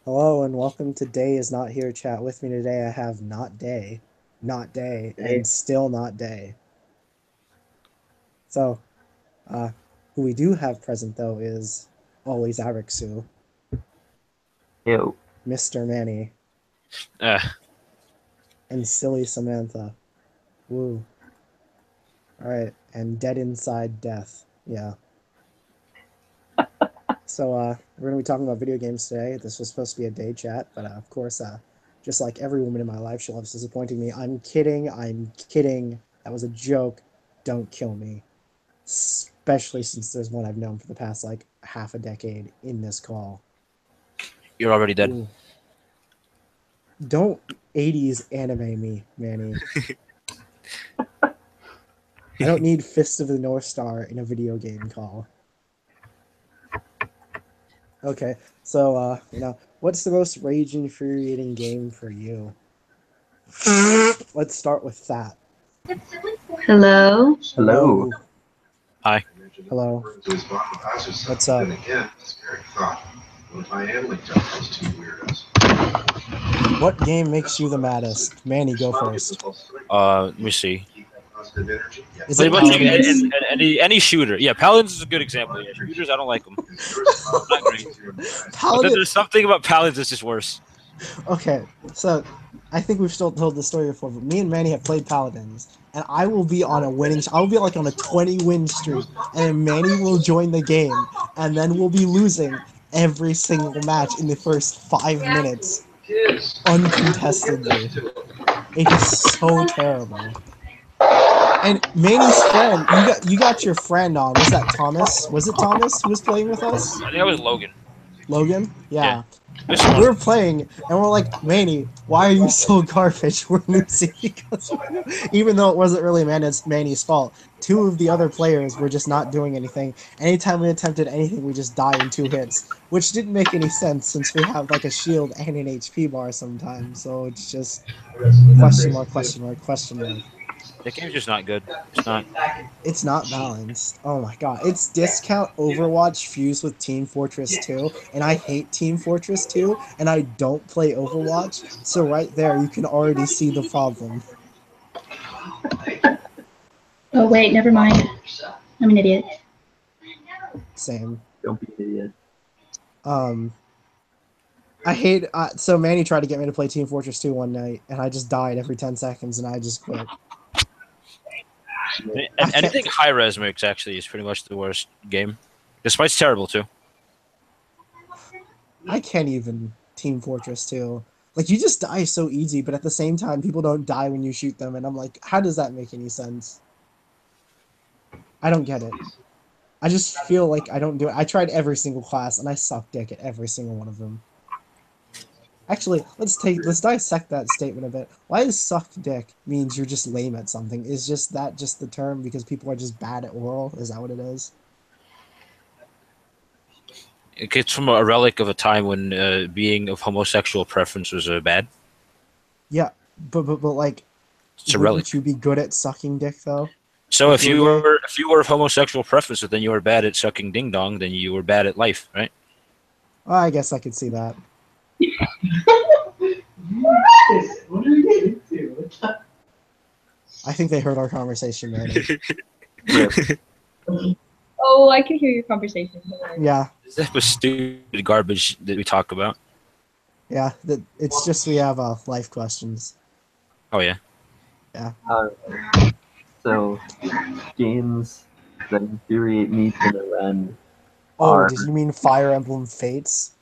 Hello and welcome to Day is Not Here chat. With me today I have Not Day, Hey, and still Not Day. So, uh, who we do have present though is always Arixu, yo, Mr. Manny, Uh, and silly Samantha. Woo. Alright, and Dead Inside Death. Yeah. So, we're gonna be talking about video games today. This was supposed to be a day chat, but of course, just like every woman in my life, she loves disappointing me. I'm kidding, I'm kidding. That was a joke. Don't kill me. Especially since there's one I've known for the past like half a decade in this call. you're already dead. Ooh. Don't 80s anime me, Manny. I don't need Fist of the North Star in a video game call. Okay, so what's the most rage infuriating game for you? Let's start with that. Hello. hello. Hello. Hi. Hello. What's up? What game makes you the maddest? Manny, go first. Let me see. Is Pretty it much Paladins? any shooter. Yeah, Paladins is a good example. Yeah, shooters, I don't like them. Not great. But then Paladin. there's something about Paladins that's just worse. Okay, so I think we've still told the story before, but me and Manny have played Paladins, and I will be on a winning. I will be like on a 20-win streak, and then Manny will join the game, and then we'll be losing every single match in the first 5 minutes, uncontestedly. It is so terrible. And Manny's friend, you got your friend on. Was that Thomas? Was it Thomas who was playing with us? I think that was Logan. Logan? Yeah. Yeah. This We one. were playing, and we're like, Manny, why are you so garbage? We're losing because of you. Even though it wasn't really Manny's fault. Two of the other players were just not doing anything. Anytime we attempted anything, we just die in 2 hits, which didn't make any sense since we have like a shield and an HP bar sometimes. So it's just question mark, question mark, question mark. The game's just not good. It's not. It's not balanced. Oh my god. It's discount Overwatch fused with Team Fortress 2, and I hate Team Fortress 2, and I don't play Overwatch, so right there you can already see the problem. Oh wait, never mind. I'm an idiot. Same. Don't be an idiot. Um, I hate. So Manny tried to get me to play Team Fortress 2 one night, and I just died every 10 seconds, and I just quit. I And can't. anything high res makes actually is pretty much the worst game. Despite it's terrible too. I can't even Team Fortress 2. Like you just die so easy, but at the same time, people don't die when you shoot them, and I'm like, how does that make any sense? I don't get it. I just feel like I don't do it. I tried every single class and I suck dick at every single one of them. Actually, let's dissect that statement a bit. Why is suck dick means you're just lame at something? Is just that just the term because people are just bad at oral? Is that what it is? It gets from a relic of a time when being of homosexual preference was bad. Yeah, but like, It's a wouldn't relic. you be good at sucking dick though? So If you were gay? if you were of homosexual preference, but then you were bad at sucking ding dong, then you were bad at life, right? Well, I guess I could see that. I think they heard our conversation, Manny. Rip. Oh, I can hear your conversation. Yeah, This type of stupid garbage that we talk about. yeah. It's just we have life questions. Oh yeah. Yeah. So, games that infuriate me to no end Oh, are. did you mean Fire Emblem Fates?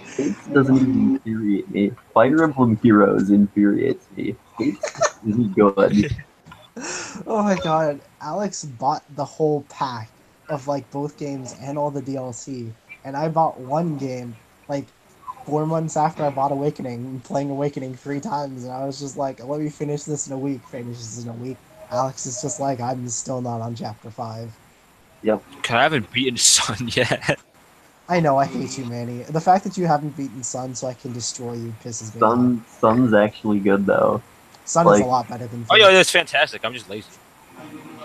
Fates doesn't even infuriate me. Fire Emblem Heroes infuriates me. Fates is good. Oh my god, Alex bought the whole pack of like both games and all the DLC, and I bought one game like 4 months after I bought Awakening, and playing Awakening 3 times, and I was just like, let me finish this in a week. Finish this in a week. Alex is just like, I'm still not on chapter 5. Yep. I haven't beaten Sun yet. I know, I hate you, Manny. The fact that you haven't beaten Sun so I can destroy you pisses me off. Sun's actually good though. Sun is a Like, lot better than Oh yeah, Fate. that's fantastic. I'm just lazy.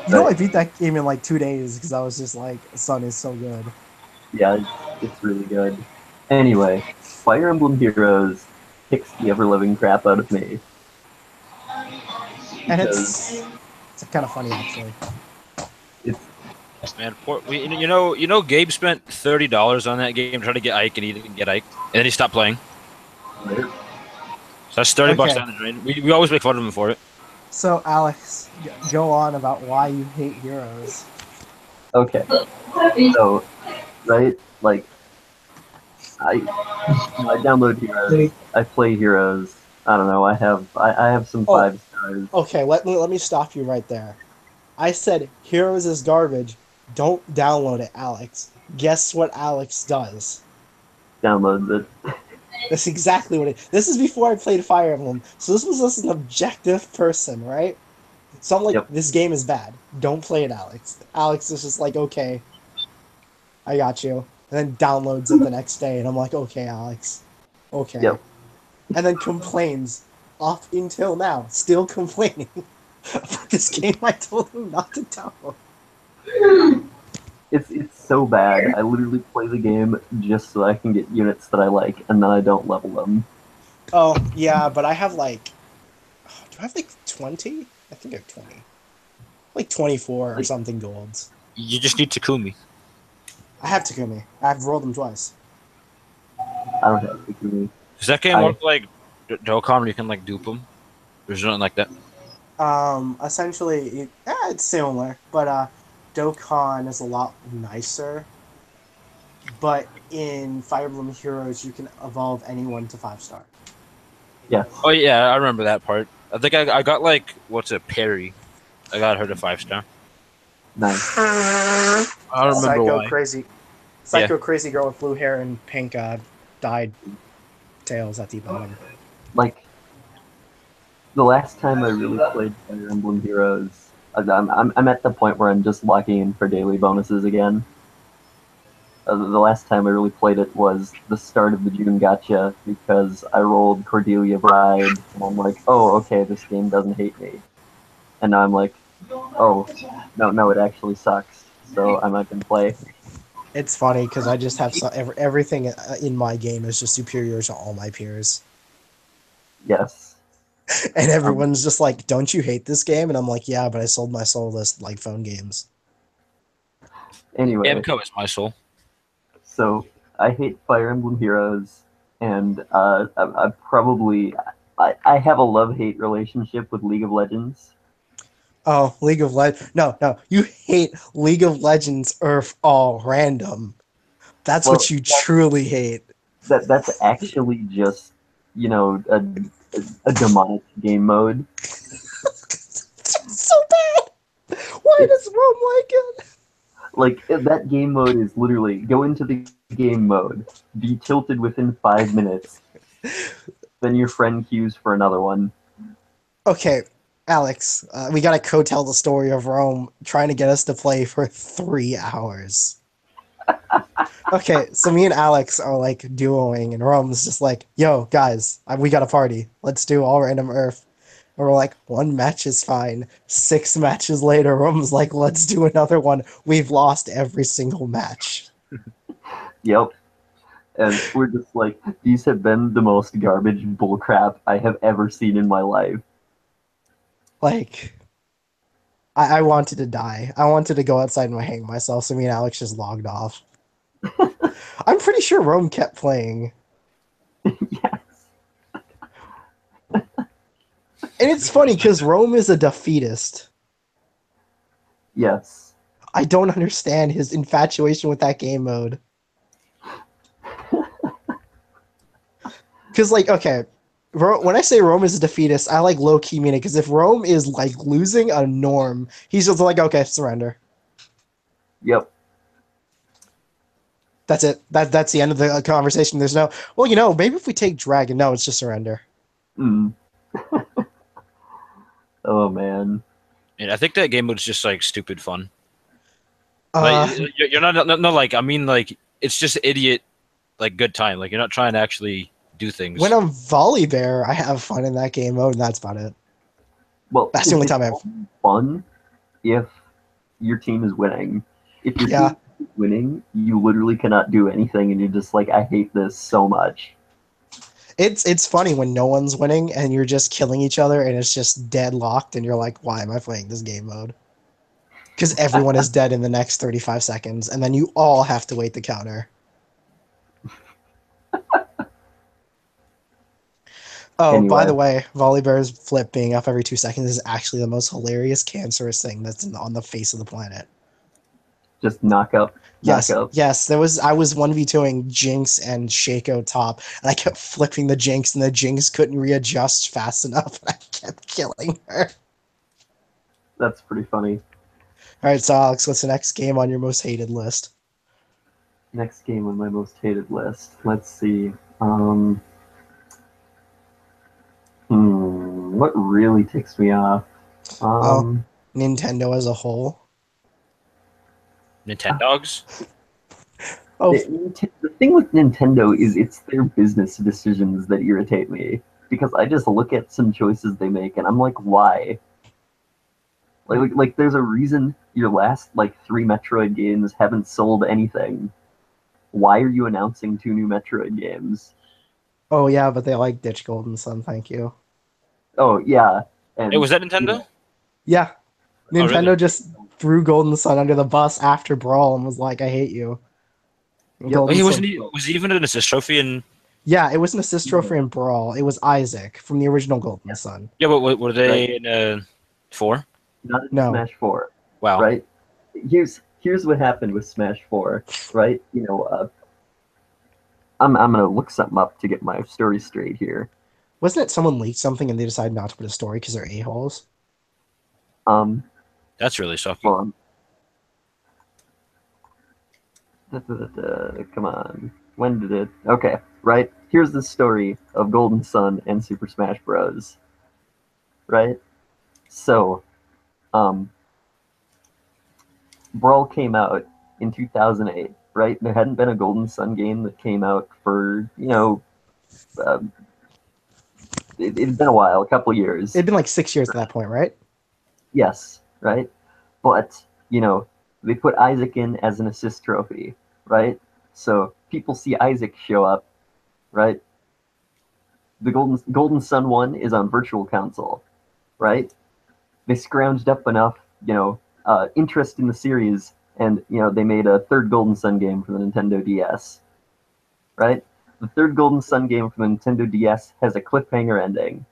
You know, I beat that game in like 2 days because I was just like, Sun is so good. yeah, it's really good. Anyway, Fire Emblem Heroes kicks the ever-living crap out of me. And Because it's kind of funny actually. it's Man, Gabe spent $30 on that game trying to get Ike, and he didn't get Ike, and then he stopped playing. So that's $30 Okay. down the drain. We always make fun of him for it. So Alex, go on about why you hate Heroes. okay. So, right, like I download Heroes. I play Heroes. I don't know. I have some Oh. 5 stars. Okay, let me stop you right there. I said Heroes is garbage. Don't download it, Alex. Guess what Alex does? Downloads it. That's exactly what it. This is before I played Fire Emblem, so this was just an objective person, right? So I'm like, Yep. this game is bad. Don't play it, Alex. Alex is just like, okay, I got you, and then downloads it the next day, and I'm like, okay, Alex, okay, Yep. and then complains up until now, still complaining about this game I told him not to download. It's so bad. I literally play the game just so I can get units that I like, and then I don't level them. Oh yeah, but I have like, do I have like 20? I think I have 20, like 24 or something golds. You just need Takumi. I have Takumi. I've rolled them twice. I don't have Takumi. Does that game work like Dokkan where you can like dupe them? There's nothing like that. Essentially, it's similar, but Dokkan is a lot nicer. But in Fire Emblem Heroes, you can evolve anyone to 5-star. Yes. Oh yeah, I remember that part. I think I got like Perry. I got her to 5-star. Nice. I don't remember why. Psycho crazy girl with blue hair and pink dyed tails at the bottom. Like, the last time I really played Fire Emblem Heroes, I'm at the point where I'm just locking in for daily bonuses again. The last time I really played it was the start of the June Gacha, because I rolled Cordelia Bride, and I'm like, oh, okay, this game doesn't hate me. And now I'm like, oh, no, it actually sucks, so I'm not going to play. It's funny because I just have everything in my game is just superior to all my peers. Yes. And everyone's just like, don't you hate this game? And I'm like, yeah, but I sold my soul to like phone games. Anyway. Amco is my soul. So, I hate Fire Emblem Heroes, and I have a love-hate relationship with League of Legends. Oh, League of Legends. No, you hate League of Legends Earth all random. That's what you truly hate. That's actually just, a demonic game mode. So bad! Why does Rome like it? Like, that game mode is literally, go into the game mode, be tilted within 5 minutes, then your friend queues for another one. Okay, Alex, we gotta co-tell the story of Rome trying to get us to play for 3 hours. Okay, so me and Alex are like duoing, and Rome's just like, yo, guys, we got a party. Let's do all random Earth. And we're like, 1 match is fine. 6 matches later, Rome's like, let's do another one. We've lost every single match. Yep. And we're just like, these have been the most garbage bullcrap I have ever seen in my life. Like, I wanted to die. I wanted to go outside and hang myself, so me and Alex just logged off. I'm pretty sure Rome kept playing. Yes. And it's funny, because Rome is a defeatist. Yes. I don't understand his infatuation with that game mode. Because, like, okay, when I say Rome is a defeatist, I like low-key mean it, because if Rome is, like, losing a norm, he's just like, okay, surrender. Yep. That's it. That's the end of the conversation. There's no, well, maybe if we take Dragon, no, it's just surrender. Oh, man. And I think that game was just like stupid fun. Like, you're not like, I mean, like, it's just idiot, like, good time. Like, you're not trying to actually do things. When I'm Volley Bear, I have fun in that game mode, and that's about it. Well, That's the only time I have fun if your team is winning. If your team winning, you literally cannot do anything, and you're just like, I hate this so much. It's funny when no one's winning and you're just killing each other and it's just deadlocked and you're like, why am I playing this game mode? Because everyone is dead in the next 35 seconds and then you all have to wait the counter. Oh, Anyway. by the way, Volibear's flip being up every 2 seconds is actually the most hilarious cancerous thing that's on the face of the planet. Just knock up. Yes, I was 1v2ing Jinx and Shaco top, and I kept flipping the Jinx, and the Jinx couldn't readjust fast enough, and I kept killing her. That's pretty funny. Alright, so Alex, what's the next game on your most hated list? Next game on my most hated list. Let's see. What really ticks me off? Nintendo as a whole. Nintendogs? Oh, The thing with Nintendo is it's their business decisions that irritate me. Because I just look at some choices they make and I'm like, why? Like there's a reason your last, 3 Metroid games haven't sold anything. Why are you announcing 2 new Metroid games? oh yeah, but they like ditch Golden Sun, thank you. Oh, yeah. And, Hey, was that Nintendo? Yeah, Nintendo really? just threw Golden Sun under the bus after Brawl and was like, I hate you. Yep. Golden He Sun. was he even an assist trophy in? Yeah, it was an assist trophy in Brawl. It was Isaac from the original Golden Sun. Yeah, but were they in 4? Not in No. Smash 4. Wow. Right? Here's what happened with Smash 4, right? I'm gonna look something up to get my story straight here. Wasn't it someone leaked something and they decided not to put a story because they're a-holes? That's really shocking. Well, come on. When did it? Okay, right. Here's the story of Golden Sun and Super Smash Bros. Right? So, Brawl came out in 2008, right? There hadn't been a Golden Sun game that came out for, it'd been a while, a couple years. It'd been like 6 years at that point, right? Yes, right? But, they put Isaac in as an assist trophy, right? So people see Isaac show up, right? The Golden Sun one is on Virtual Console, right? They scrounged up enough, interest in the series, and they made a third Golden Sun game for the Nintendo DS, right? The third Golden Sun game for the Nintendo DS has a cliffhanger ending.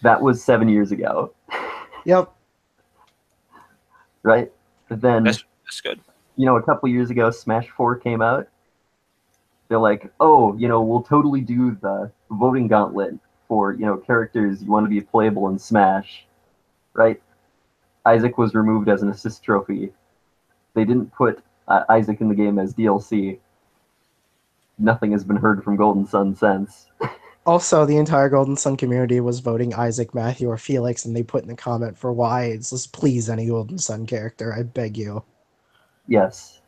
That was 7 years ago. Yep. Right? But then That's good. A couple years ago, Smash 4 came out. They're like, oh, we'll totally do the voting gauntlet for, characters you want to be playable in Smash. Right? Isaac was removed as an assist trophy. They didn't put Isaac in the game as DLC. Nothing has been heard from Golden Sun since. Also, the entire Golden Sun community was voting Isaac, Matthew, or Felix, and they put in the comment for why. It's just please any Golden Sun character, I beg you. Yes.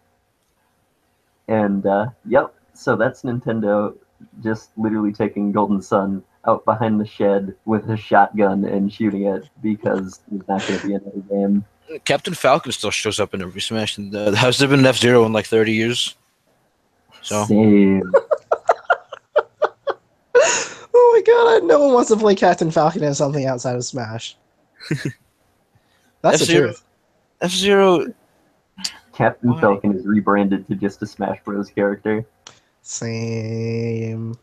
And, yep, so that's Nintendo just literally taking Golden Sun out behind the shed with a shotgun and shooting it because there's not going to be another game. Captain Falcon still shows up in every Smash, and has there been an F-Zero in like 30 years? So. Same. Oh my god, no one wants to play Captain Falcon as something outside of Smash. That's the truth. F-Zero. Captain Falcon is rebranded to just a Smash Bros. Character. Same.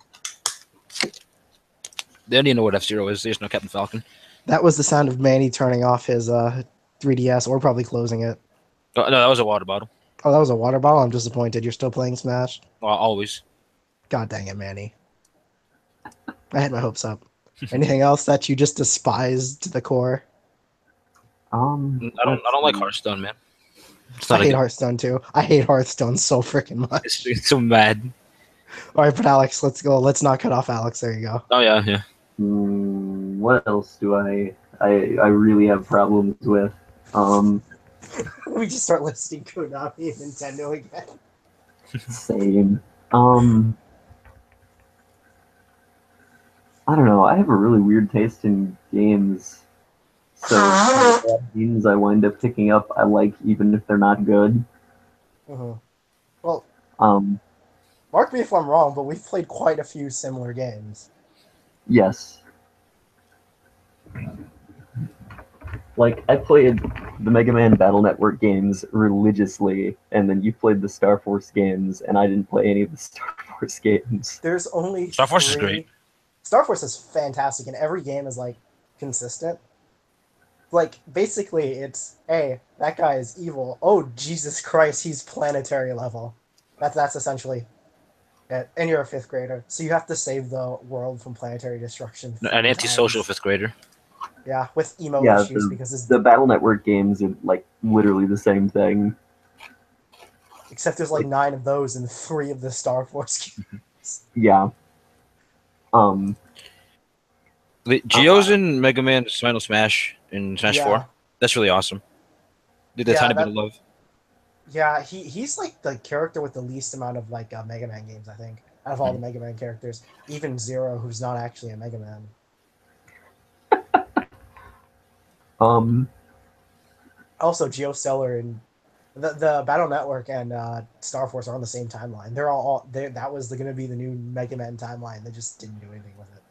They don't even know what F-Zero is. There's no Captain Falcon. That was the sound of Manny turning off his 3DS or probably closing it. Oh, no, that was a water bottle. Oh, that was a water bottle? I'm disappointed. You're still playing Smash? Always. God dang it, Manny. I had my hopes up. Anything else that you just despise to the core? I don't like Hearthstone, man. I hate Hearthstone too. I hate Hearthstone so freaking much. It's so mad. All right, but Alex, let's go. Let's not cut off Alex. There you go. Oh yeah. What else do I really have problems with? We just start listing Konami and Nintendo again. Same. I don't know. I have a really weird taste in games. So a lot of games I wind up picking up, I like even if they're not good. Well, Um, mark me if I'm wrong, but we've played quite a few similar games. yes. Like, I played the Mega Man Battle Network games religiously, and then you played the Star Force games, and I didn't play any of the Star Force games. There's only Star Force is three. great. Star Force is fantastic, and every game is like consistent. Like basically, it's hey, that guy is evil. Oh Jesus Christ, he's planetary level. That's essentially it. And you're a fifth grader, so you have to save the world from planetary destruction An 3 antisocial times. fifth grader. Yeah, with emo Yeah, issues because his the Battle Network games are, like, literally the same thing. except there's like 9 of those and 3 of the Star Force games. Yeah. Um, Geo's in Mega Man's Final Smash in Smash Yeah. 4. That's really awesome. Did a Yeah, tiny bit of love. Yeah, he's like the character with the least amount of like Mega Man games, I think, out of all the Mega Man characters. Even Zero, who's not actually a Mega Man. um, Also, Geostellar and the Battle Network and Star Force are on the same timeline. They're all that was going to be the new Mega Man timeline. They just didn't do anything with it.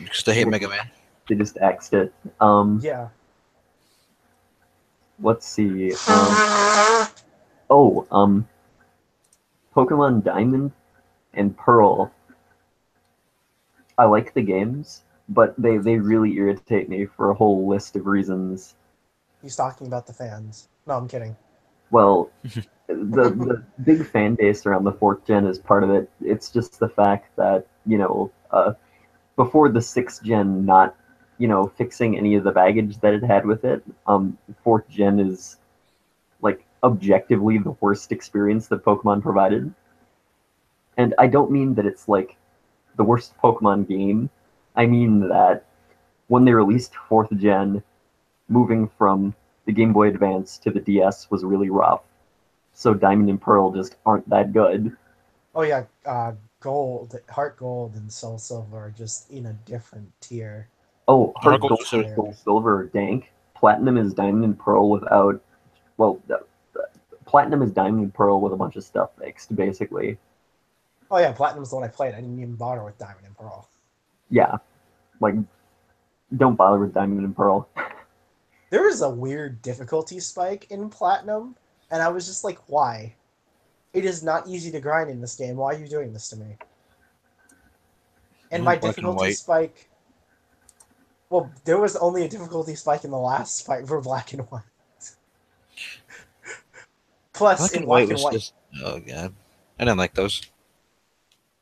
Because they hate Mega Man. they just axed it. Yeah. Let's see. Pokemon Diamond and Pearl. I like the games, but they really irritate me for a whole list of reasons. He's talking about the fans. No, I'm kidding. Well, the big fan base around the fourth gen is part of it. It's just the fact that, before the sixth gen, not, fixing any of the baggage that it had with it, fourth gen is, like, objectively the worst experience that Pokemon provided. And I don't mean that it's, like, the worst Pokemon game. I mean that when they released fourth gen, moving from the Game Boy Advance to the DS was really rough. So Diamond and Pearl just aren't that good. Oh yeah, Gold, Heart Gold, and Soul Silver are just in a different tier. Oh, Heart Gold Gold, Silver. Soul Silver are dank. Platinum is Diamond and Pearl without, well, Platinum is Diamond and Pearl with a bunch of stuff fixed, basically. Oh yeah, Platinum's the one I played. I didn't even bother with Diamond and Pearl. Yeah, like, don't bother with Diamond and Pearl. There is a weird difficulty spike in Platinum, and I was just like, why? It is not easy to grind in this game. Why are you doing this to me? And my difficulty spike... Well, there was only a difficulty spike in the last fight for Black and White. Plus, in Black and White... Just... Oh, God. I didn't like those.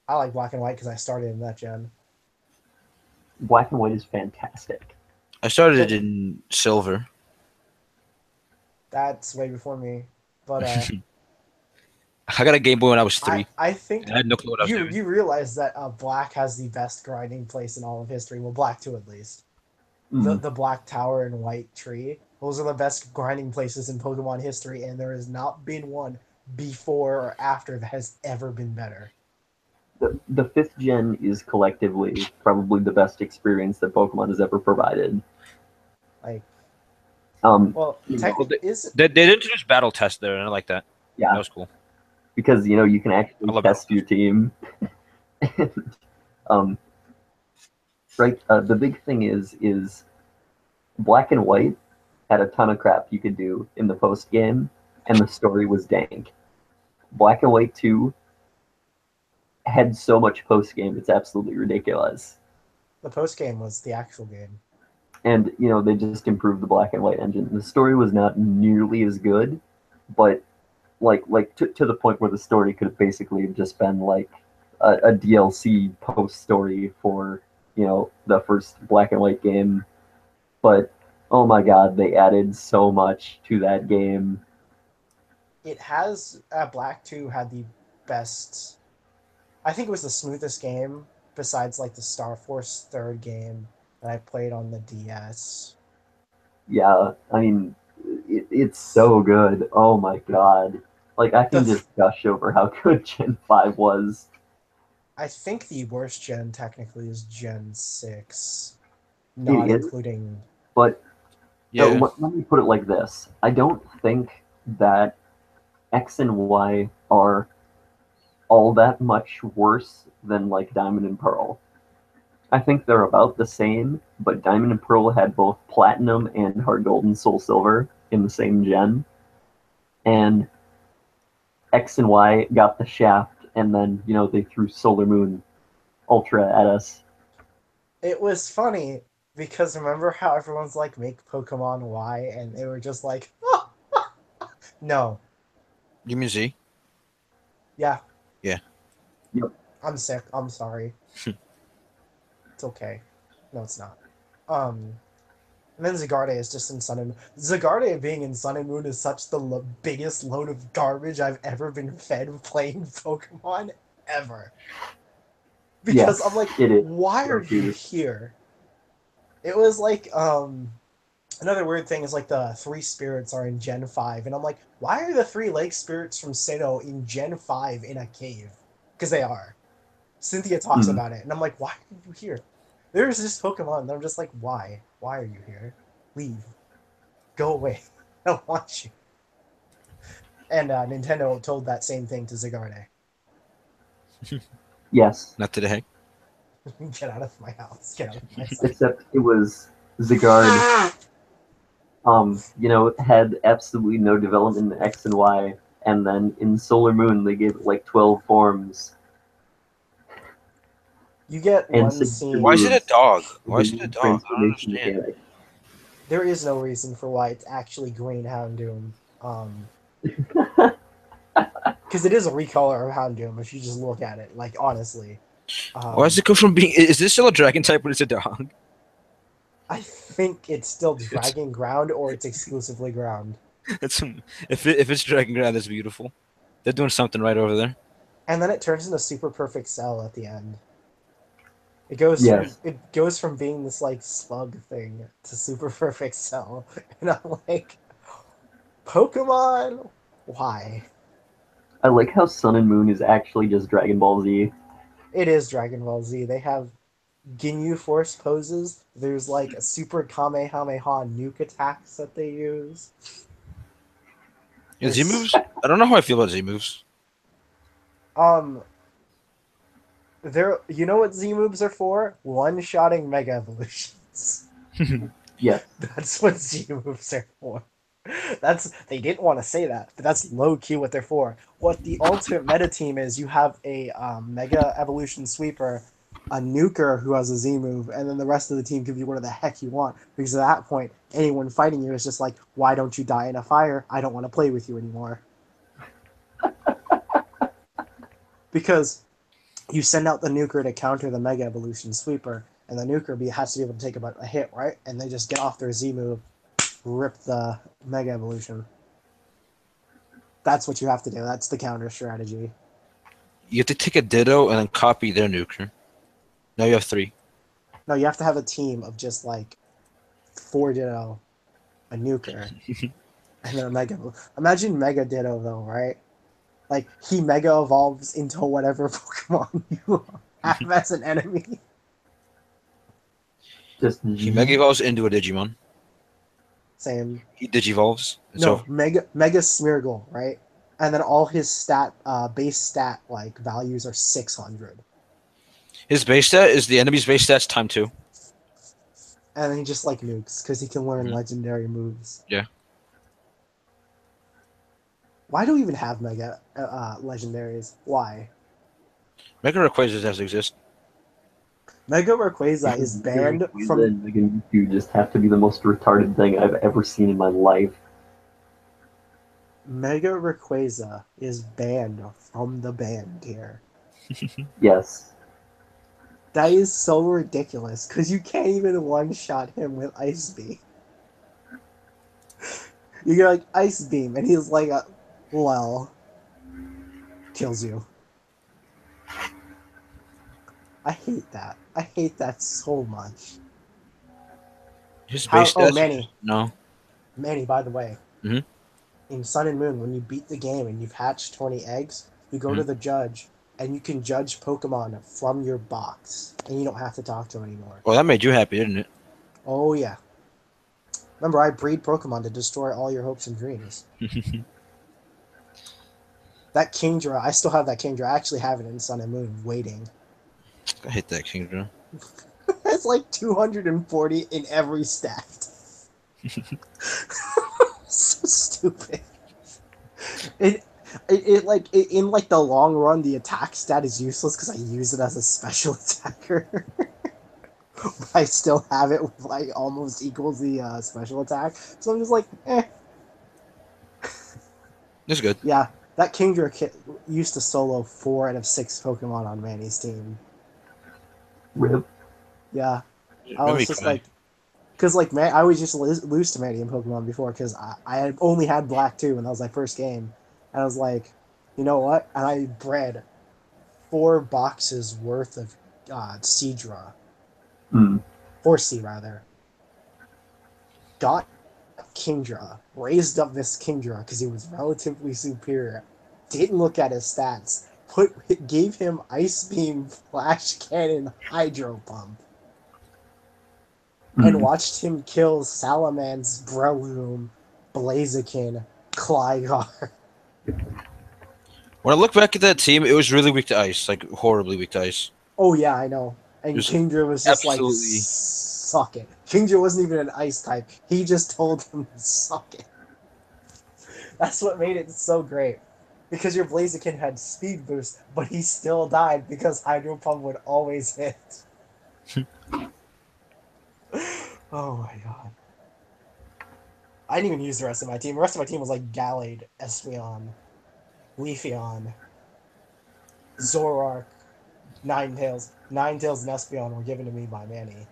I like Black and White because I started in that gen. Black and White is fantastic. I started it in Silver. That's way before me. But I got a Game Boy when I was 3. I think I had no clue what I was doing. You realize that Black has the best grinding place in all of history. Well, Black 2 at least. The Black Tower and White Tree. Those are the best grinding places in Pokemon history, and there has not been one before or after that has ever been better. The fifth gen is collectively probably the best experience that Pokemon has ever provided. Like, well, technically, they introduced battle test there, and I like that. Yeah, that was cool because you can actually test your team. Right. The big thing is Black and White had a ton of crap you could do in the post game, and the story was dank. Black and White 2 had so much post game, it's absolutely ridiculous. The post game was the actual game. And, they just improved the Black and White engine. The story was not nearly as good, but to the point where the story could have basically just been like a DLC post story for, the first Black and White game. But, oh my god, they added so much to that game. It has, Black 2 had the best... I think it was the smoothest game, besides like the Star Force third game that I played on the DS. Yeah, I mean, it's so good. Oh my god. Like, I can just gush over how good Gen 5 was. I think the worst gen technically is Gen 6. Not including But Yeah. let me put it like this: I don't think that X and Y are all that much worse than like Diamond and Pearl. I think they're about the same, but Diamond and Pearl had both Platinum and Heart Gold and Soul Silver in the same gen, and X and Y got the Shaft, and then they threw Solar Moon Ultra at us. It was funny because remember how everyone's like, make Pokemon Y, and they were just like, no. You mean Z? Yeah. Yeah. Yep. I'm sick. I'm sorry. It's okay. No, it's not. And then Zygarde is just in Sun and Moon. Zygarde being in Sun and Moon is such the biggest load of garbage I've ever been fed playing Pokemon ever. Because Yes, I'm like, it is. why are you here? It was like, another weird thing is like the 3 spirits are in Gen 5, and I'm like, why are the 3 lake spirits from Sinnoh in Gen 5 in a cave? Because they are. Cynthia talks about it, and I'm like, why are you here? There's this Pokemon, and I'm just like, why? Why are you here? Leave. Go away. I don't want you. And Nintendo told that same thing to Zygarde. Yes. Not today. Get out of my house. Get out of my sight. Except it was Zygarde. Had absolutely no development in X and Y, and then in Solar Moon they gave it like 12 forms. You get And one scene. Why is it a dog? The Why is it a new dog? I don't transformation understand. mechanic. There is no reason for why it's actually Green Houndoom. Because it is a recolor of Houndoom if you just look at it. Like, honestly. Why does it go from being? Is this still a dragon type when it's a dog? I think it's still Dragon Ground or it's exclusively Ground. If it's dragon ground, that's beautiful. They're doing something right over there. And then it turns into Super Perfect Cell at the end. It goes Yes. it goes from being this like slug thing to Super Perfect Cell. And I'm like, Pokemon? Why? I like how Sun and Moon is actually just Dragon Ball Z. It is Dragon Ball Z. They have Ginyu Force poses. There's like a Super Kamehameha nuke attacks that they use. Yeah, Z moves. I don't know how I feel about Z moves. You know what Z moves are for? One-shotting Mega Evolutions. Yeah. That's what Z moves are for. They didn't want to say that, but that's low key what they're for. What the ultimate meta team is, you have a Mega Evolution Sweeper, a Nuker who has a Z move, and then the rest of the team can be whatever the heck you want. Because at that point, anyone fighting you is just like, why don't you die in a fire? I don't want to play with you anymore. Because you send out the Nuker to counter the Mega Evolution Sweeper, and the Nuker has to be able to take about a hit, right? And they just get off their Z move, rip the Mega Evolution. That's what you have to do. That's the counter strategy. You have to take a Ditto and then copy their nuker. Now you have 3. No, you have to have a team of just like 4 Ditto, a Nuker, and then a Mega. Imagine Mega Ditto though, right? Like he Mega evolves into whatever Pokemon you have as an enemy. He Mega Evolves into a Digimon. Same. He Digivolves. No, Mega Smeargle, right? And then all his base stat like values are 600. His base stat is the enemy's base stats time 2. And then he just like nukes because he can learn legendary moves. Yeah. Why do we even have Mega legendaries? Why? Mega Rayquaza has to exist. Mega Rayquaza is banned from. Mega Mewtwo just have to be the most retarded thing I've ever seen in my life. Mega Rayquaza is banned from the band tier. Yes. That is so ridiculous because you can't even one-shot him with Ice Beam. You get like Ice Beam, and he's like, "Well," kills you. I hate that. I hate that so much. His base stats? Manny. No. Manny, by the way. Mm-hmm. In Sun and Moon, when you beat the game and you've hatched 20 eggs, you go to the judge, and you can judge Pokemon from your box, and you don't have to talk to him anymore. Well, that made you happy, didn't it? Oh, yeah. Remember, I breed Pokemon to destroy all your hopes and dreams. That Kingdra, I still have that Kingdra. I actually have it in Sun and Moon waiting. I hate that Kingdra. It's like 240 in every stat. So stupid. In like the long run, the attack stat is useless because I use it as a special attacker. I still have it with like almost equals the special attack, so I'm just like, eh. It's good. Yeah, that Kingdra used to solo 4 out of 6 Pokemon on Manny's team. Rip. Yeah, It I made was me just cry. like, because like man, I was just lose to Manny in Pokemon before because I had only had Black 2 and that was my first game, and I was like, you know what? And I bred 4 boxes worth of Seadra, Mm. Horsea rather. Got Kingdra, raised up this Kingdra because he was relatively superior. Didn't look at his stats. Gave him Ice Beam, Flash Cannon, Hydro Pump, and Mm. watched him kill Salamence, Breloom, Blaziken, Gligar. When I look back at that team, it was really weak to ice, like horribly weak to ice. Oh yeah, I know. It And was Kingdra was just like, absolutely. suck it. Kingdra wasn't even an ice type. He just told him to suck it. That's what made it so great. Because your Blaziken had speed boost, but he still died because Hydro Pump would always hit. Oh my god. I didn't even use the rest of my team. The rest of my team was like Gallade, Espeon, Leafeon, Zoroark, Ninetales. Ninetales and Espeon were given to me by Manny.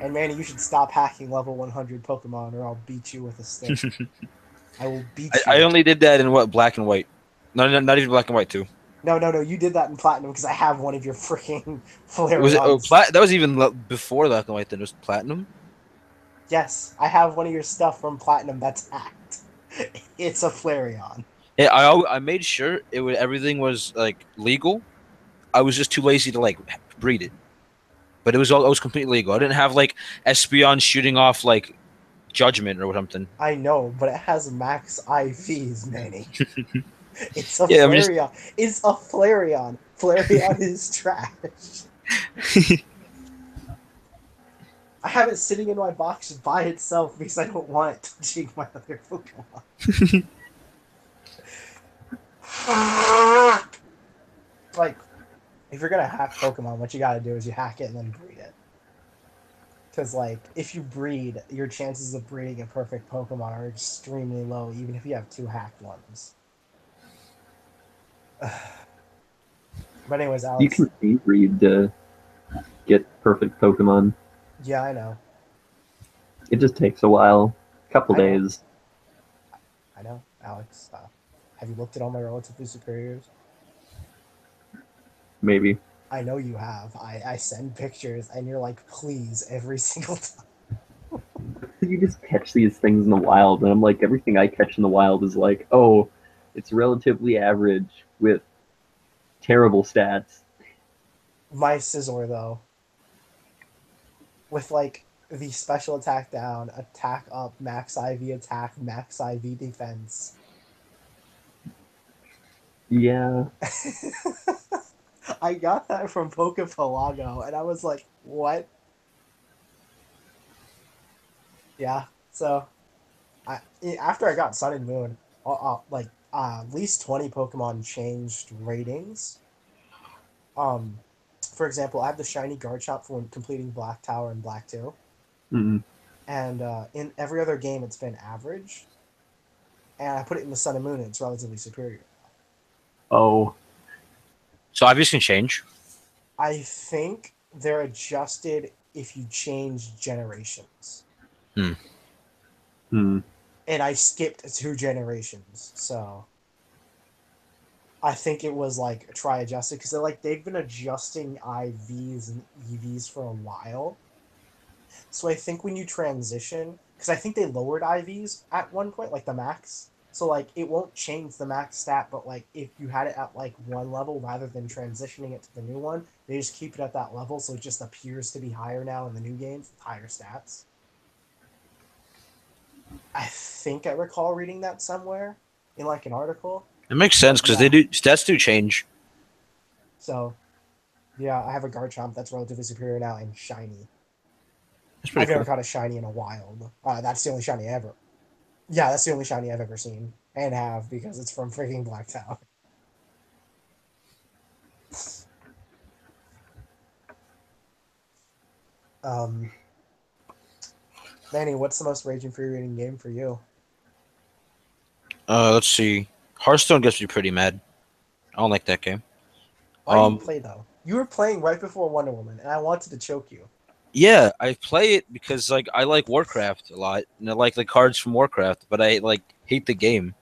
And Manny, you should stop hacking level 100 Pokemon or I'll beat you with a stick. I will beat I you. only did that in what, black and white. Not even black and white too. No, you did that in Platinum because I have one of your freaking Was it? Oh, Flareons. that was even before black and white. Then it was platinum. Yes, I have one of your stuff from Platinum that's hacked. It's a Flareon. Yeah, I made sure everything was like legal. I was just too lazy to like breed it, but it was completely legal. I didn't have like Espeon shooting off like Judgment or something. I know, but it has max IVs, Manny. It's a Yeah, I'm just. Flareon. It's a Flareon. Flareon is trash. I have it sitting in my box by itself because I don't want it touching my other Pokemon. Like, if you're gonna hack Pokemon, what you gotta do is you hack it and then breed it. Because, like, if you breed, your chances of breeding a perfect Pokemon are extremely low, even if you have 2 hacked ones. But anyways, You Alex. can breed to get perfect Pokemon. Yeah, I know. It just takes a while, couple days. I know, Alex. Have you looked at all my relatively superiors? Maybe. I know you have. I send pictures, and you're like, please, every single time. You just catch these things in the wild, and I'm like, everything I catch in the wild is like, oh, it's relatively average with terrible stats. My Scizor, though, with like the special attack down, attack up, max IV attack, max IV defense. Yeah. I got that from Pokepelago, and I was like, what? Yeah, so after I got Sun and Moon, at least 20 Pokemon changed ratings. For example, I have the shiny Garchomp for when completing Black Tower and Black 2. Mm-mm. And in every other game, it's been average. And I put it in the Sun and Moon, and it's relatively superior. Oh. So obviously can change. I think they're adjusted if you change generations. Hmm. And I skipped 2 generations, so I think it was like try adjusted because they've been adjusting IVs and EVs for a while. So I think when you transition, because I think they lowered IVs at one point, like the max. So like it won't change the max stat, but like if you had it at like one level rather than transitioning it to the new one, they just keep it at that level, so it just appears to be higher now in the new games with higher stats. I think I recall reading that somewhere in like an article. It makes sense But because yeah, stats do change. so yeah, I have a Garchomp that's relatively superior now and shiny. That's I've pretty never cool. caught a shiny in a wild. That's the only shiny ever. Yeah, that's the only shiny I've ever seen and have because it's from freaking Black Tower. Um, Manny, what's the most rage infuriating game for you? Let's see. Hearthstone gets me pretty mad. I don't like that game. Why do you Um, play though? You were playing right before Wonder Woman, and I wanted to choke you. yeah, I play it because like I like Warcraft a lot, and I like the cards from Warcraft, but I like hate the game.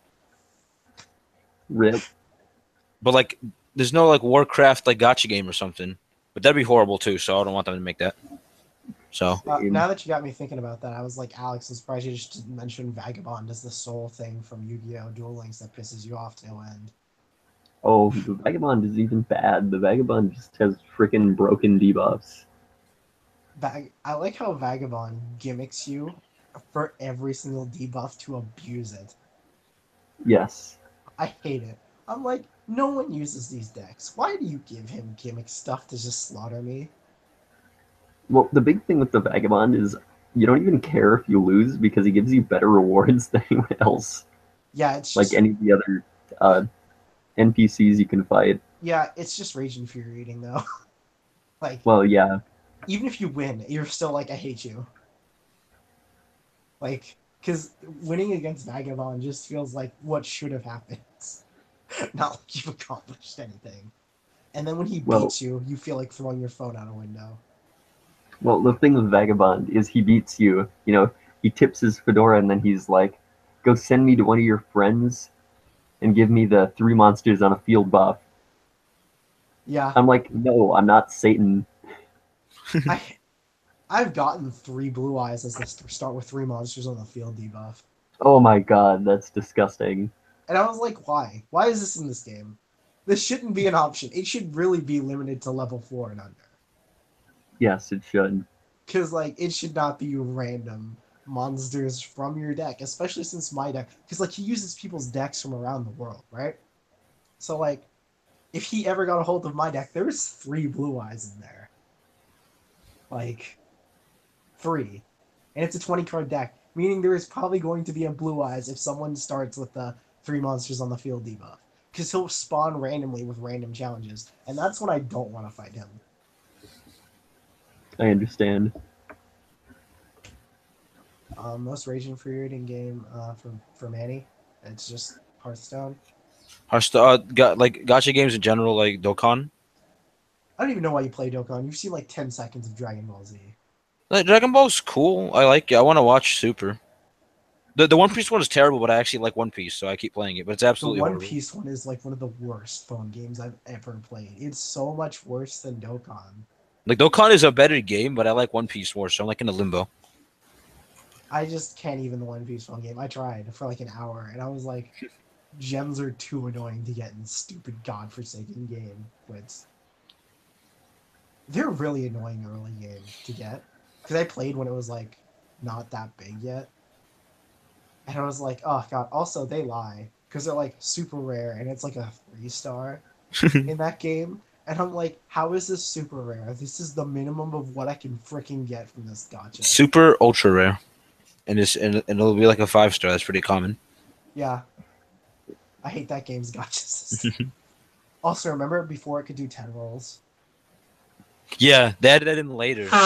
Rip. But like, there's no like Warcraft like gotcha game or something. But that'd be horrible too. So I don't want them to make that. So Same. Now that you got me thinking about that, I was like, Alex, I'm surprised you just didn't mention Vagabond as the sole thing from Yu-Gi-Oh! Duel Links that pisses you off to no end. Oh, the Vagabond is even bad. The Vagabond just has freaking broken debuffs. I like how Vagabond gimmicks you for every single debuff to abuse it. Yes. I hate it. I'm like, no one uses these decks. Why do you give him gimmick stuff to just slaughter me? Well, the big thing with the Vagabond is you don't even care if you lose because he gives you better rewards than anyone else. Yeah, it's Like just any of the other uh, NPCs you can fight. it's just rage infuriating though. Like, Well, yeah. even if you win, you're still like, I hate you. Like, because winning against Vagabond just feels like what should have happened. Not like you've accomplished anything. And then when he Well, beats you, you feel like throwing your phone out a window. well, the thing with Vagabond is he beats you. You know, he tips his fedora and then he's like, "Go send me to one of your friends and give me the 3 monsters on a field buff." Yeah, I'm like, "No, I'm not Satan." I I've gotten 3 blue eyes as the start with 3 monsters on the field debuff. Oh my god, that's disgusting. And I was like, why? Why is this in this game? This shouldn't be an option. It should really be limited to level 4 and under. Yes, it should. Because, like, it should not be random monsters from your deck, especially since my deck. Because, like, he uses people's decks from around the world, right? So, like, if he ever got a hold of my deck, there's 3 blue eyes in there. Like, 3. And it's a 20 card deck, meaning there is probably going to be a blue eyes if someone starts with the 3 monsters on the field debuff. Because he'll spawn randomly with random challenges, and that's when I don't want to fight him. I understand. Most rage infuriating game for Manny, it's just Hearthstone. Hearthstone got like gotcha games in general, like Dokkan. I don't even know why you play Dokkan. You've seen like 10 seconds of Dragon Ball Z. Like, Dragon Ball's cool. I like it. I want to watch Super. The One Piece one is terrible, but I actually like One Piece, so I keep playing it. But it's The absolutely One horrible. Piece one is like one of the worst phone games I've ever played. It's so much worse than Dokkan. Like Dokkan is a better game, but I like One Piece more, so I'm like in a limbo. I just can't even the One Piece phone game. I tried for like an hour, and I was like, gems are too annoying to get in this stupid godforsaken game. But they're really annoying early game to get. Because I played when it was like not that big yet. And I was like, oh god. Also, they lie. Because they're like super rare, and it's like a 3 star in that game. And I'm like, how is this super rare? This is the minimum of what I can freaking get from this gotcha. Super ultra rare, and it'll be like a 5 star. That's pretty common. Yeah. I hate that game's gotcha system. Also, remember before it could do 10 rolls? Yeah, they added that in later.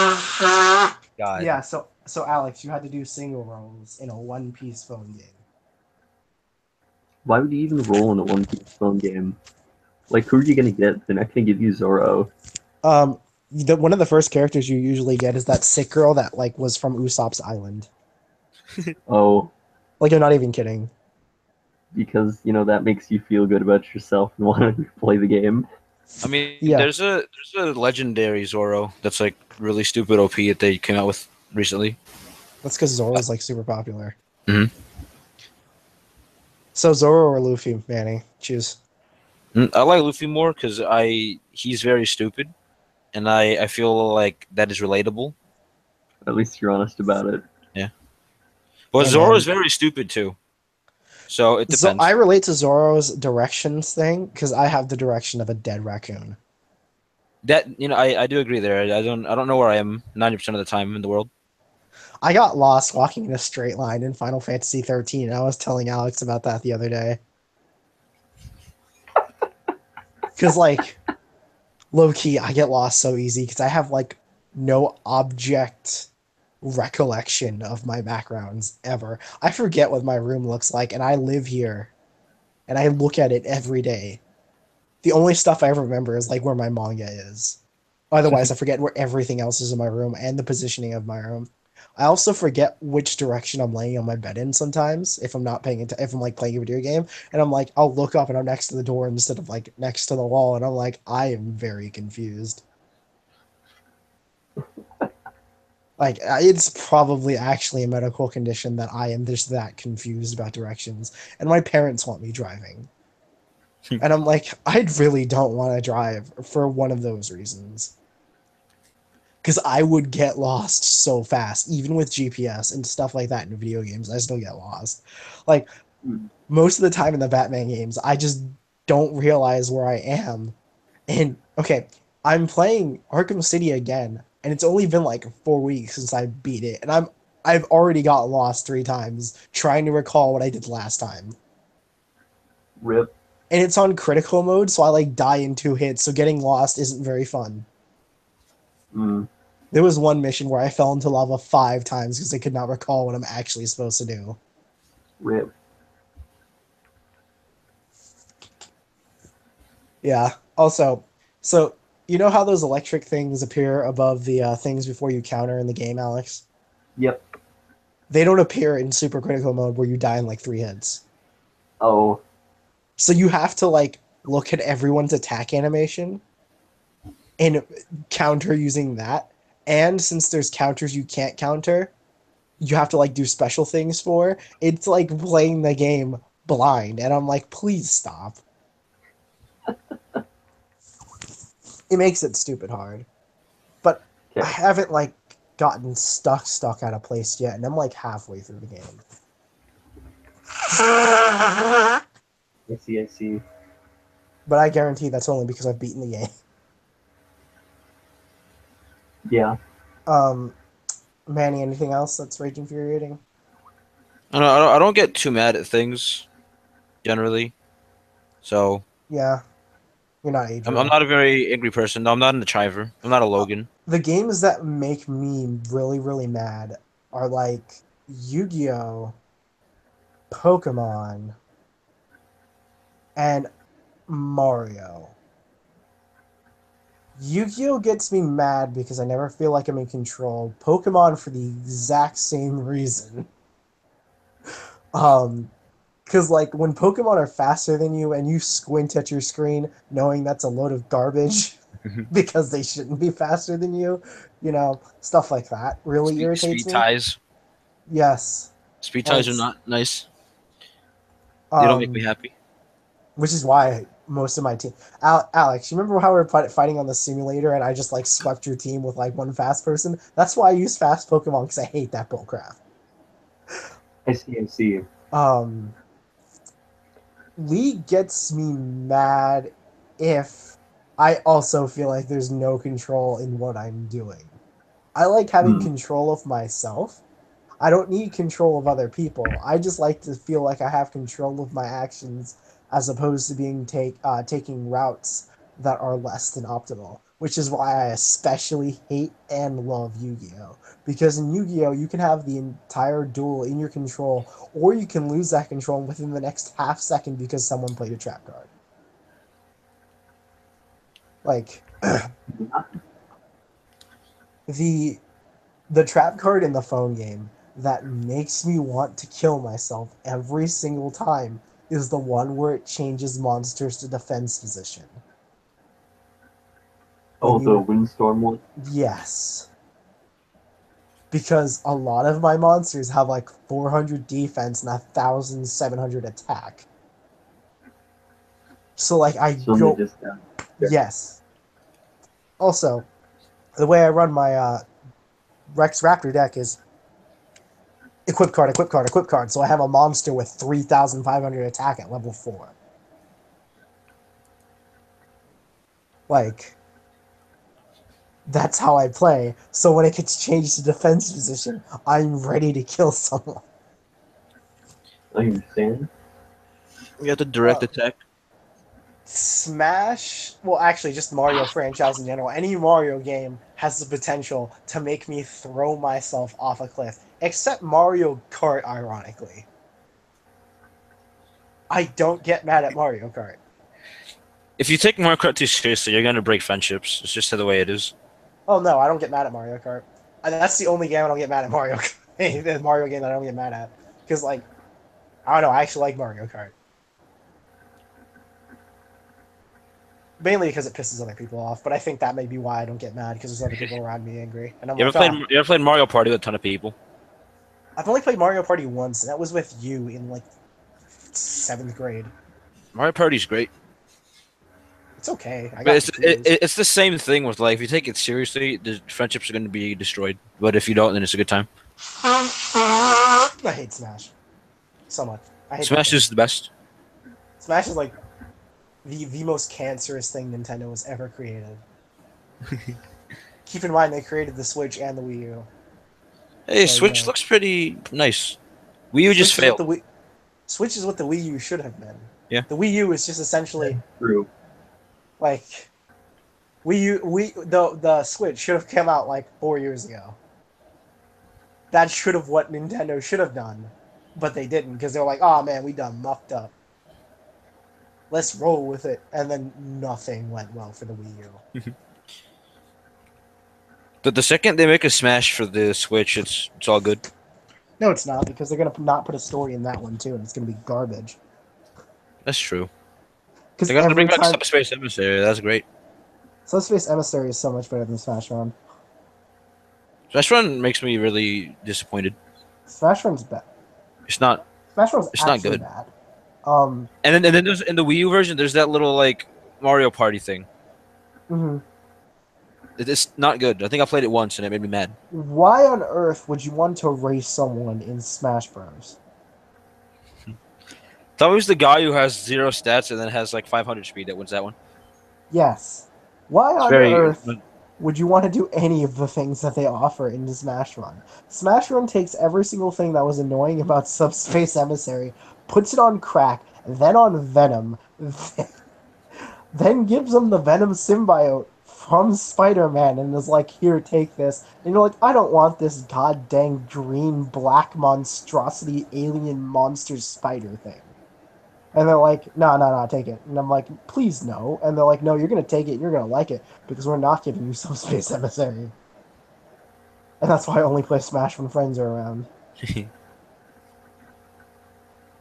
God. Yeah, so Alex, you had to do single rolls in a One Piece phone game. Why would you even roll in a One Piece phone game? Like, who are you gonna get? They're not gonna give you Zoro. One of the first characters you usually get is that sick girl that like was from Usopp's island. Oh, Like, I'm not even kidding. because that makes you feel good about yourself and want to play the game. I mean, Yeah. there's a legendary Zoro that's like really stupid OP that they came out with recently. That's because Zoro's like super popular. Mhm. So Zoro or Luffy, Manny, choose. I like Luffy more because he's very stupid, and I feel like that is relatable. At least you're honest about it. Yeah, But Hey, Zoro man. is very stupid too. So it So I depends. relate to Zoro's directions thing because I have the direction of a dead raccoon. That I do agree there. I don't know where I am 90% of the time in the world. I got lost walking in a straight line in Final Fantasy 13. I was telling Alex about that the other day. Because, like, low key, I get lost so easy because I have, like, no object recollection of my backgrounds ever. I forget what my room looks like, and I live here, and I look at it every day. The only stuff I ever remember is, like, where my manga is. Otherwise, I forget where everything else is in my room and the positioning of my room. I also forget which direction I'm laying on my bed in sometimes if I'm not if I'm like playing a video game and I'm like I'll look up and I'm next to the door instead of like next to the wall and I'm like I am very confused. Like it's probably actually a medical condition that I am just that confused about directions and my parents want me driving. And I'm like I really don't want to drive for one of those reasons. Because I would get lost so fast, even with GPS and stuff like that in video games. I still get lost. Like Mm. most of the time in the Batman games, I just don't realize where I am. And okay, I'm playing Arkham City again, and it's only been like 4 weeks since I beat it, and I've already got lost 3 times trying to recall what I did last time. Rip. And it's on critical mode, so I like die in 2 hits, so getting lost isn't very fun. Mm. There was one mission where I fell into lava 5 times because I could not recall what I'm actually supposed to do. Rip. Yeah. Also, so you know how those electric things appear above the things before you counter in the game, Alex? Yep. They don't appear in super critical mode where you die in like 3 hits. Oh. So you have to like look at everyone's attack animation and counter using that. And since there's counters you can't counter, you have to like do special things for. It's like playing the game blind, and I'm like, please stop. It makes it stupid hard. But I Okay. haven't like gotten stuck out of place yet, and I'm like halfway through the game. I see. I see. But I guarantee that's only because I've beaten the game. Yeah. Um, Manny, anything else that's rage infuriating? I don't get too mad at things generally. So Yeah, you're not I'm Adriel. not a very angry person. No, I'm not an Chiver. I'm not a Logan. The games that make me really mad are like Yu-Gi-Oh, Pokemon, and Mario. Yu-Gi-Oh gets me mad because I never feel like I'm in control. Pokemon for the exact same reason. Um, because like when Pokemon are faster than you and you squint at your screen knowing that's a load of garbage because they shouldn't be faster than you, stuff like that really irritates Speed me. ties. Yes. Speed And ties are it's not nice. They don't make me um happy. which is why most of my team Alex, you remember how we were fighting on the simulator and I just like swept your team with like one fast person? That's why I use fast Pokemon because I hate that bullcrap. I see. I see. Um League gets me mad if I also feel like there's no control in what I'm doing. I like having Hmm. control of myself. I don't need control of other people. I just like to feel like I have control of my actions as opposed to taking routes that are less than optimal, which is why I especially hate and love Yu-Gi-Oh! Because in Yu-Gi-Oh! You can have the entire duel in your control, or you can lose that control within the next half second because someone played a trap card. Like the the trap card in the phone game that makes me want to kill myself every single time is the one where it changes monsters to defense position. When Oh, the you windstorm one. Yes, because a lot of my monsters have like 400 defense and 1,700 attack. So like I So they go just yes. Also, the way I run my Rex Raptor deck is Equip card, equip card, equip card. So I have a monster with 3,500 attack at level 4. Like, that's how I play. So when it gets changed to defense position, I'm ready to kill someone. I understand. You have to direct attack. Smash, well, actually, just Mario franchise in general. Any Mario game has the potential to make me throw myself off a cliff, except Mario Kart, ironically. I don't get mad at Mario Kart. If you take Mario Kart too seriously, you're gonna break friendships. It's just the way it is. Oh no, I don't get mad at Mario Kart. That's the only game I don't get mad at Mario Kart. The Mario game that I don't get mad at. Because, like, I don't know, I actually like Mario Kart. Mainly because it pisses other people off, but I think that may be why I don't get mad, because there's other people around me angry. And I'm You like, ever played? You ever played Mario Party with a ton of people? I've only played Mario Party once, and that was with you in, like, 7th grade. Mario Party's great. It's okay. I But got it's the same thing with, like, if you take it seriously, the friendships are going to be destroyed. But if you don't, then it's a good time. I hate Smash. So much. I hate Smash is the best. Smash is, like, the most cancerous thing Nintendo has ever created. Keep in mind, they created the Switch and the Wii U. Hey, So, Switch yeah. looks pretty nice. Wii U just failed. Switch is what the Wii U should have been. Yeah. The Wii U is just essentially True. like the Switch should have come out like 4 years ago. That should have what Nintendo should have done, but they didn't because they were like, "Oh man, we done mucked up. Let's roll with it," and then nothing went well for the Wii U. But the second they make a Smash for the Switch, it's all good. No, it's not because they're gonna not put a story in that one too, and it's gonna be garbage. That's true. Because They're gonna every bring back time Subspace Emissary. That's great. Subspace Emissary is so much better than Smash Run. Smash Run makes me really disappointed. Smash Run's bad. It's not. Smash Run's It's not actually good. bad. And then there's in the Wii U version, there's that little like Mario Party thing. Mm-hmm. It's not good. I think I played it once and it made me mad. Why on earth would you want to race someone in Smash Bros? It's always the guy who has 0 stats and then has like 500 speed that wins that one. Yes. Why It's on very. earth would you want to do any of the things that they offer in Smash Run? Smash Run takes every single thing that was annoying about Subspace Emissary, puts it on crack, then on Venom, then gives them the Venom symbiote from Spider-Man and is like, "Here, take this." And you're like, "I don't want this god dang green black monstrosity alien monster spider thing." And they're like, no, take it. And I'm like, "Please, no." And they're like, "No, you're going to take it. You're going to like it because we're not giving you Subspace Emissary." And that's why I only play Smash when friends are around.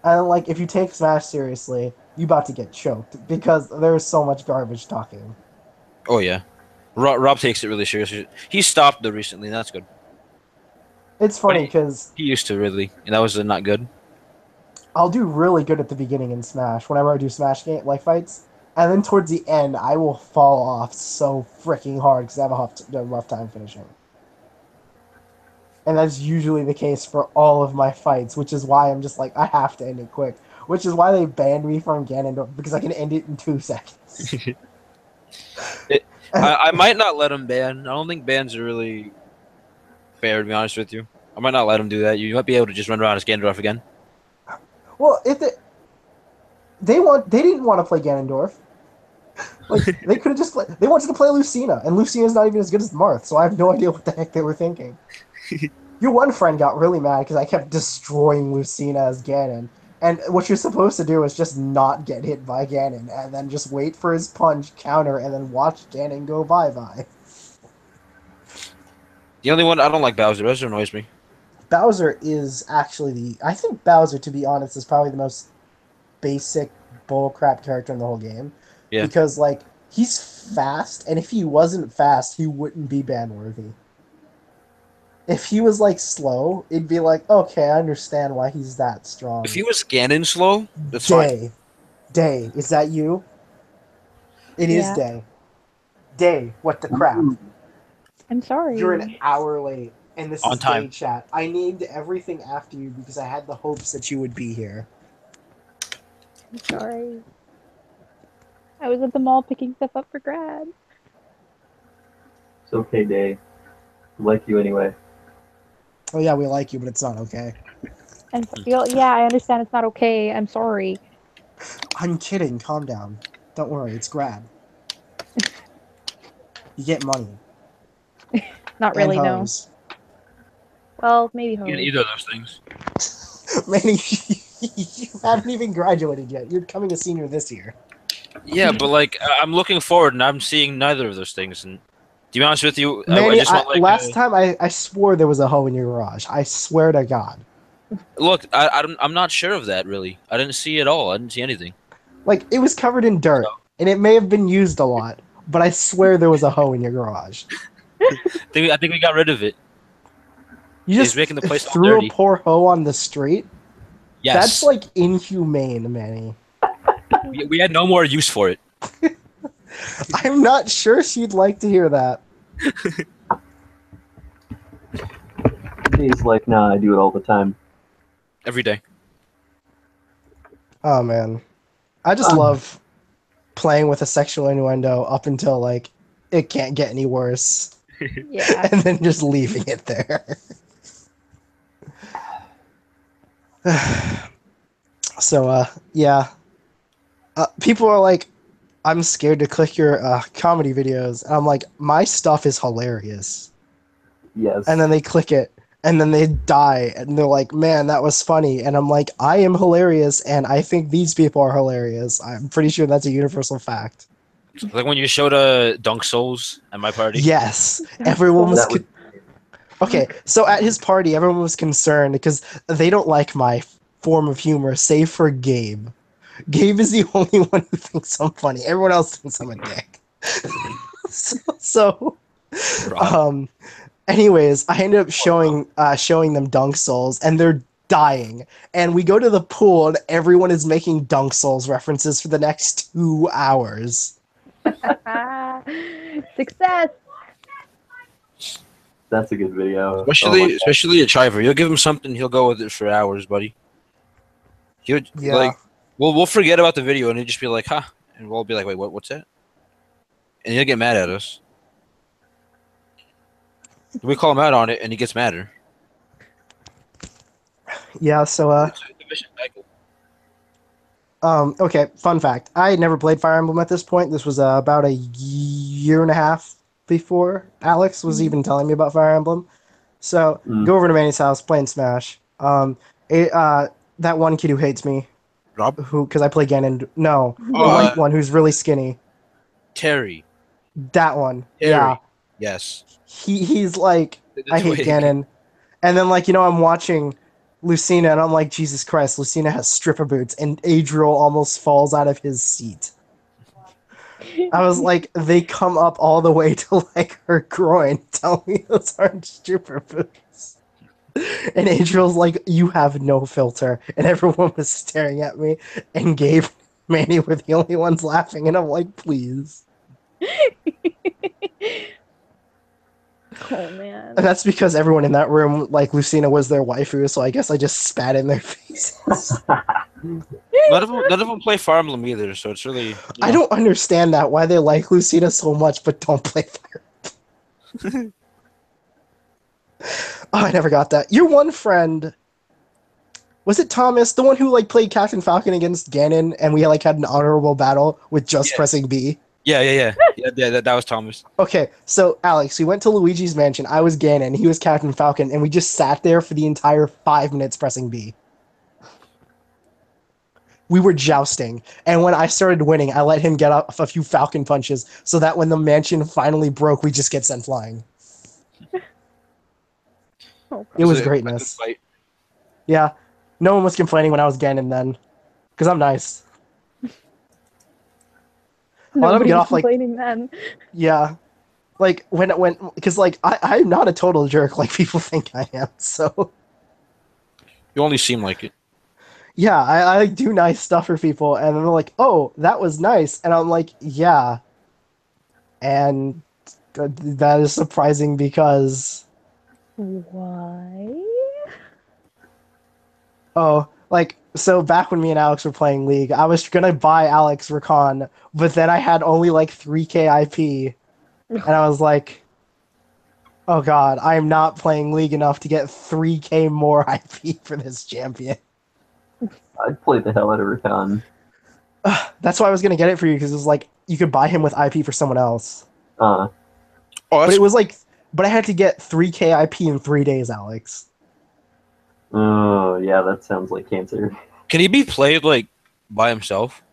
And, like, if you take Smash seriously, you about to get choked because there's so much garbage talking. Oh yeah, Rob takes it really seriously. He stopped though recently, and that's good. It's funny because He used to really, and that was not good. I'll do really good at the beginning in Smash whenever I do Smash game like fights, and then towards the end I will fall off so freaking hard because I have a rough time finishing. And that's usually the case for all of my fights, which is why I'm just like, I have to end it quick. Which is why they banned me from Ganondorf, because I can end it in 2 seconds. I might not let him ban. I don't think bans are really fair, to be honest with you. I might not let him do that. You might be able to just run around as Ganondorf again. Well, if they didn't want to play Ganondorf. Like, they could have just they wanted to play Lucina, and Lucina's not even as good as Marth, so I have no idea what the heck they were thinking. Your one friend got really mad because I kept destroying Lucina as Ganon. And what you're supposed to do is just not get hit by Ganon, and then just wait for his punch, counter, and then watch Ganon go bye-bye. The only one I don't like Bowser. Bowser annoys me. Bowser is actually I think Bowser, to be honest, is probably the most basic bullcrap character in the whole game. Yeah. Because, like, he's fast, and if he wasn't fast, he wouldn't be ban-worthy. If he was, like, slow, it'd be like, okay, I understand why he's that strong. If he was Ganon slow, that's fine. Day, is that you? It is Yeah. Day. Day, what the crap? I'm sorry. You're an hour late. And this On is time. Daechat. I named everything after you because I had the hopes that you would be here. I'm sorry. I was at the mall picking stuff up for grad. It's okay, Day. I like you anyway. Oh yeah, we like you, but it's not okay. And yeah, I understand it's not okay. I'm sorry. I'm kidding. Calm down. Don't worry. It's grad. You get money Not and really, no. hoes. Well, maybe You can hose. either of those things. Manny, you haven't even graduated yet. You're becoming a senior this year. Yeah, but like I'm looking forward, and I'm seeing neither of those things. And to be honest with you, I Manny, just want like last time I swore there was a hoe in your garage. I swear to God. look. I'm not sure of that really. I didn't see it all. I didn't see anything. Like, it was covered in dirt, and it may have been used a lot, but I swear there was a hoe in your garage. I think we got rid of it. You He's just making the place all threw dirty. a poor hoe on the street? Yes, That's, like, inhumane, Manny. we had no more use for it. I'm not sure she'd like to hear that. Day's like, nah, I do it all the time. Every day. Oh, man. I just love playing with a sexual innuendo up until, like, it can't get any worse. Yeah. And then just leaving it there. So, yeah. People are like, I'm scared to click your comedy videos. And I'm like, my stuff is hilarious. Yes. And then they click it, and then they die, and they're like, man, that was funny. And I'm like, I am hilarious, and I think these people are hilarious. I'm pretty sure that's a universal fact. Like when you showed Dunk Souls at my party. Yes, everyone was... That was Okay, so at his party, everyone was concerned because they don't like my form of humor, save for Gabe. Gabe is the only one who thinks I'm funny. Everyone else thinks I'm a dick. so Rob. anyways, I ended up showing them Dunk Souls, and they're dying. And we go to the pool, and everyone is making Dunk Souls references for the next 2 hours. Success. That's a good video. Especially a Chiver. You'll give him something, he'll go with it for hours, buddy. He'll Yeah. like we'll forget about the video, and he'll just be like, "Huh," and we'll be like, "Wait, what's that?" And he'll get mad at us. We call him out on it, and he gets madder. Yeah, so It's a vicious cycle. okay, fun fact. I had never played Fire Emblem at this point. This was about a year and a half before Alex was even telling me about Fire Emblem. So, go over to Manny's house, playing Smash. That one kid who hates me, Rob? because I play Ganon. No, the Oh, white one who's really skinny. Terry. That one. Terry. Yeah. Yes. He's like, The I hate twig. Ganon. And then, like, I'm watching Lucina, and I'm like, Jesus Christ, Lucina has stripper boots, and Adriel almost falls out of his seat. I was like, they come up all the way to, like, her groin. Tell me those aren't stripper boots. And Adriel's like, you have no filter. And everyone was staring at me, and Gabe and Manny were the only ones laughing, and I'm like, please. Oh man. And that's because everyone in that room, like, Lucina was their waifu, so I guess I just spat in their faces. None of them play Fire Emblem either, so it's really. I don't understand that, why they like Lucina so much but don't play Fire. Oh, I never got that. Your one friend, was it Thomas, the one who like played Captain Falcon against Ganon, and we like had an honorable battle with just pressing B? Yeah. That was Thomas. Okay, so Alex, we went to Luigi's mansion. I was Ganon, he was Captain Falcon, and we just sat there for the entire 5 minutes pressing B. We were jousting, and when I started winning, I let him get off a few Falcon punches, so that when the mansion finally broke, we just get sent flying. It was greatness. Fight. Yeah, no one was complaining when I was Ganon then, because I'm nice. Nobody get was off, like- complaining then. Yeah, like when because like I'm not a total jerk like people think I am. So You only seem like it. yeah, I do nice stuff for people, and they're like, "Oh, that was nice," and I'm like, "Yeah," and that is surprising because Why? Oh, like, so back when me and Alex were playing League, I was gonna buy Alex Recon, but then I had only like 3k IP, and I was like, oh god, I am not playing League enough to get 3k more IP for this champion. I'd play the hell out of Recon. That's why I was gonna get it for you, because it was like, you could buy him with IP for someone else. Uh, Oh, But that's it was like, but I had to get 3k IP in 3 days, Alex. oh, yeah, that sounds like cancer. Can he be played like by himself? Or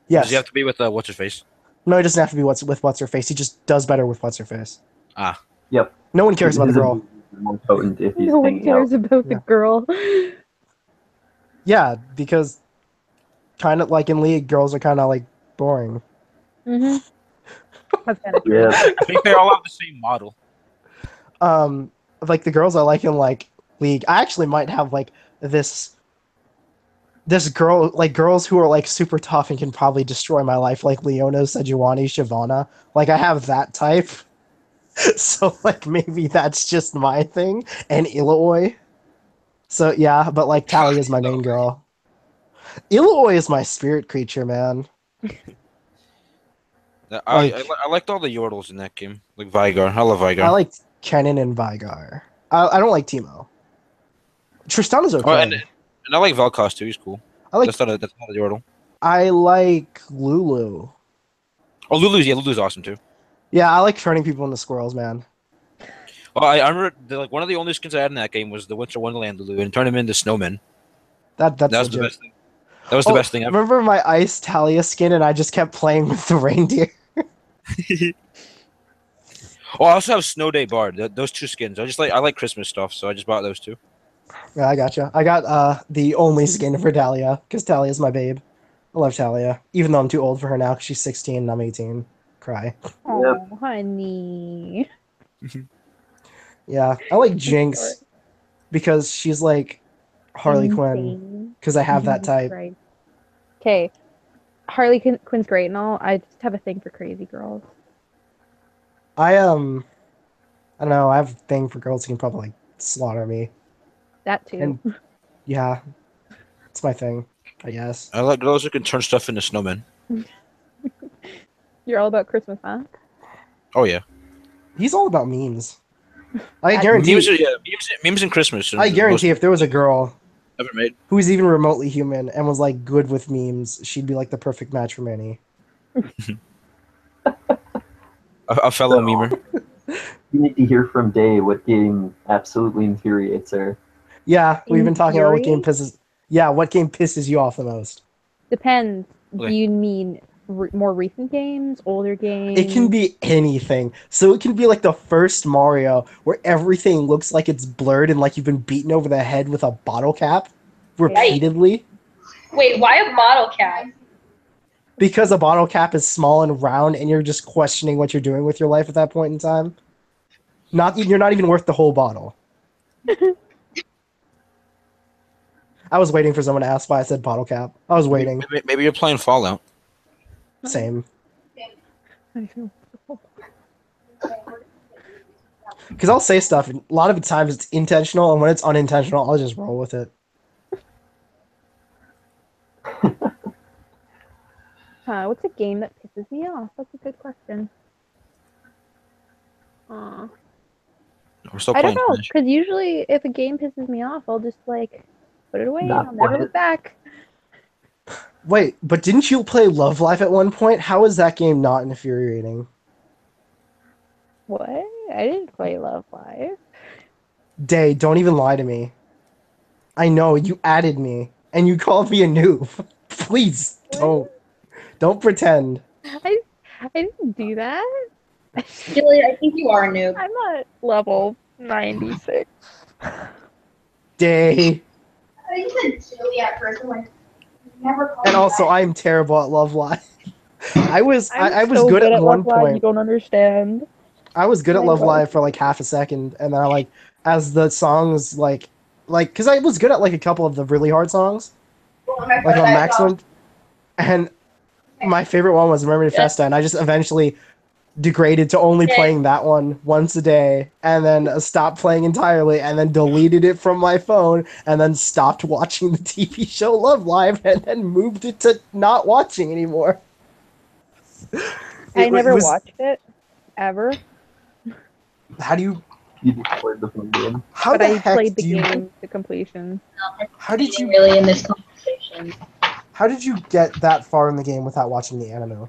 Yes. does he have to be with what's her face? No, it doesn't have to be with what's her face. He just does better with what's her face. Ah, Yep. No one cares about the His girl. abilities are more potent if he's No one hanging cares out. about the Yeah. girl. Yeah, because kind of like in League, girls are kind of like boring. Mm-hmm. That's kind of true. Yeah, I think they all have the same model. Like the girls I like in like League, I actually might have like this girl, like girls who are like super tough and can probably destroy my life, like Leona, Sejuani, Shyvana. Like I have that type. So like maybe that's just my thing. And Illaoi. So yeah, but like Tally is my main girl. Illaoi is my spirit creature, man. I liked all the Yordles in that game, like Vigar. I love Vigar. I like Kennen and Vigar. I don't like Teemo. Tristana's okay. Oh, and I like Vel'Koz too. He's cool. I like That's not a Yordle. I like Lulu. Oh, Lulu's awesome too. Yeah, I like turning people into squirrels, man. Oh, I remember like one of the only skins I had in that game was the Winter Wonderland Lulu, and turned him into snowmen. That's That was legit. the best thing. That was the best thing ever. Remember my Ice Talia skin, and I just kept playing with the reindeer. Oh, I also have Snow Day Bard. Those two skins. I like Christmas stuff, so I just bought those two. Yeah, I gotcha. I got the only skin for Talia because Talia's my babe. I love Talia, even though I'm too old for her now because she's 16 and I'm 18. Cry. Oh, honey. Yeah, I like Jinx Sorry. because she's like Harley Quinn because I have that type. Right. Okay. Quinn's great and all. I just have a thing for crazy girls. I don't know. I have a thing for girls who can probably like slaughter me. That too. And yeah, it's my thing, I guess. I like girls who can turn stuff into snowmen. You're all about Christmas, huh? Oh yeah, He's all about memes. I guarantee. memes and Christmas. I guarantee if there was a girl ever made. who was even remotely human and was like good with memes, she'd be like the perfect match for Manny. A fellow memer. you need to hear from Day what game absolutely infuriates her. Yeah, we've been talking about what game Infuriate? pisses. Yeah, what game pisses you off the most? Depends. Okay. Do you mean more recent games, older games? It can be anything. So it can be like the first Mario where everything looks like it's blurred and like you've been beaten over the head with a bottle cap repeatedly. Wait, why a bottle cap? Because a bottle cap is small and round and you're just questioning what you're doing with your life at that point in time. You're not even worth the whole bottle. I was waiting for someone to ask why I said bottle cap. I was waiting. Maybe you're playing Fallout. Same. I know. Because I'll say stuff, and a lot of the times it's intentional, and when it's unintentional, I'll just roll with it. What's a game that pisses me off? That's a good question. We're still I don't playing. know, Smash. because usually if a game pisses me off, I'll just like put it away and Not I'll never play look it. back. Wait, but didn't you play Love Life at one point? How is that game not infuriating? What? I didn't play Love Live. Day, don't even lie to me. I know, you added me, and you called me a noob. Please, don't. Don't pretend. I didn't do that. Julie, I think you are a noob. I'm at level 96. Day. I think you said Julie at first. I'm like, never called And me also, that. I'm terrible at Love Live. I was so good at one Love Live, you point. don't understand. I was good at I Love was. Live for like half a second, and then I like as the songs like because I was good at like a couple of the really hard songs, like on maximum, and my favorite one was Memory Festa, and I just eventually degraded to only playing that one once a day, and then stopped playing entirely, and then deleted it from my phone, and then stopped watching the TV show Love Live, and then moved it to not watching anymore. I It never was. watched it ever, How do you? You just played the fun game. How but the I heck played the do you? game to completion. How did you? Really in this conversation? How did you get that far in the game without watching the anime?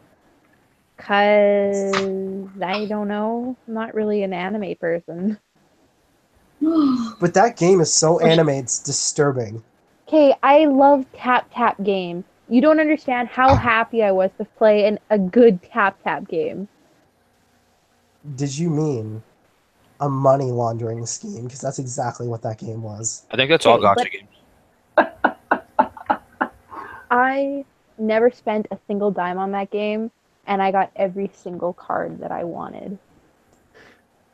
Cause I don't know. I'm not really an anime person. But that game is so anime, it's disturbing. Okay, I love tap tap games. You don't understand how happy I was to play a good tap tap game. Did you mean a money laundering scheme? Because that's exactly what that game was. I think that's all Okay, gotcha but- games. I never spent a single dime on that game, and I got every single card that I wanted.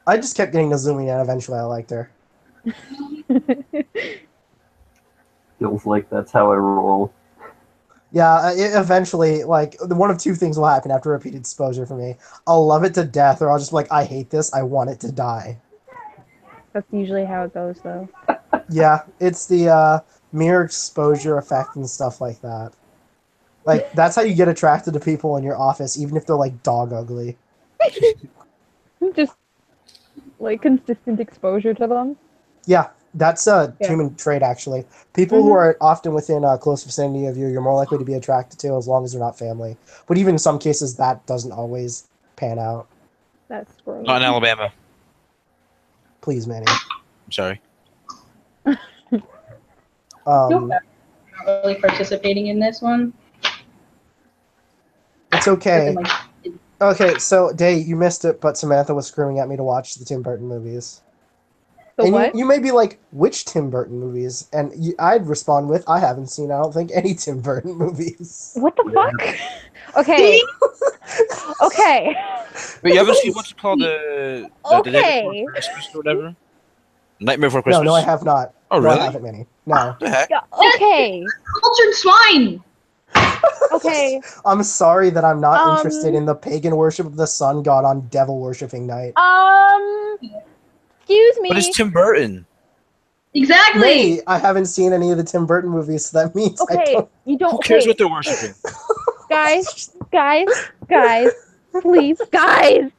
I just kept getting Nazumi, and eventually I liked her. Feels like that's how I roll. Yeah, eventually, like, one of two things will happen after repeated exposure for me. I'll love it to death, or I'll just be like, I hate this, I want it to die. That's usually how it goes, though. Yeah, it's the mere exposure effect and stuff like that. Like, that's how you get attracted to people in your office, even if they're, like, dog ugly. Just like consistent exposure to them. Yeah, that's a Yeah. human trait, actually. People who are often within a close vicinity of you, you're more likely to be attracted to as long as they're not family. But even in some cases, that doesn't always pan out. That's gross. Not in Alabama. Please, Manny. I'm sorry. Not really participating in this one. It's okay. Like, Okay, so, Day, you missed it, but Samantha was screaming at me to watch the Tim Burton movies. The And what? You may be like, which Tim Burton movies? And I'd respond with, I haven't seen, I don't think, any Tim Burton movies. What the fuck? Okay. Okay. Wait, you haven't seen what's it called? The Day Okay. Before Christmas or whatever? Nightmare Before No, Christmas? no, I have not. Oh, No, I really? haven't, Manny. No. What the heck? Yeah, okay. cultured swine. Okay. I'm sorry that I'm not Um, interested in the pagan worship of the sun god on devil worshipping night. Excuse me. But it's Tim Burton. Exactly. Manny, I haven't seen any of the Tim Burton movies, so that means I Okay, don't... you don't. Who cares okay. what they're worshiping? Guys, please, guys.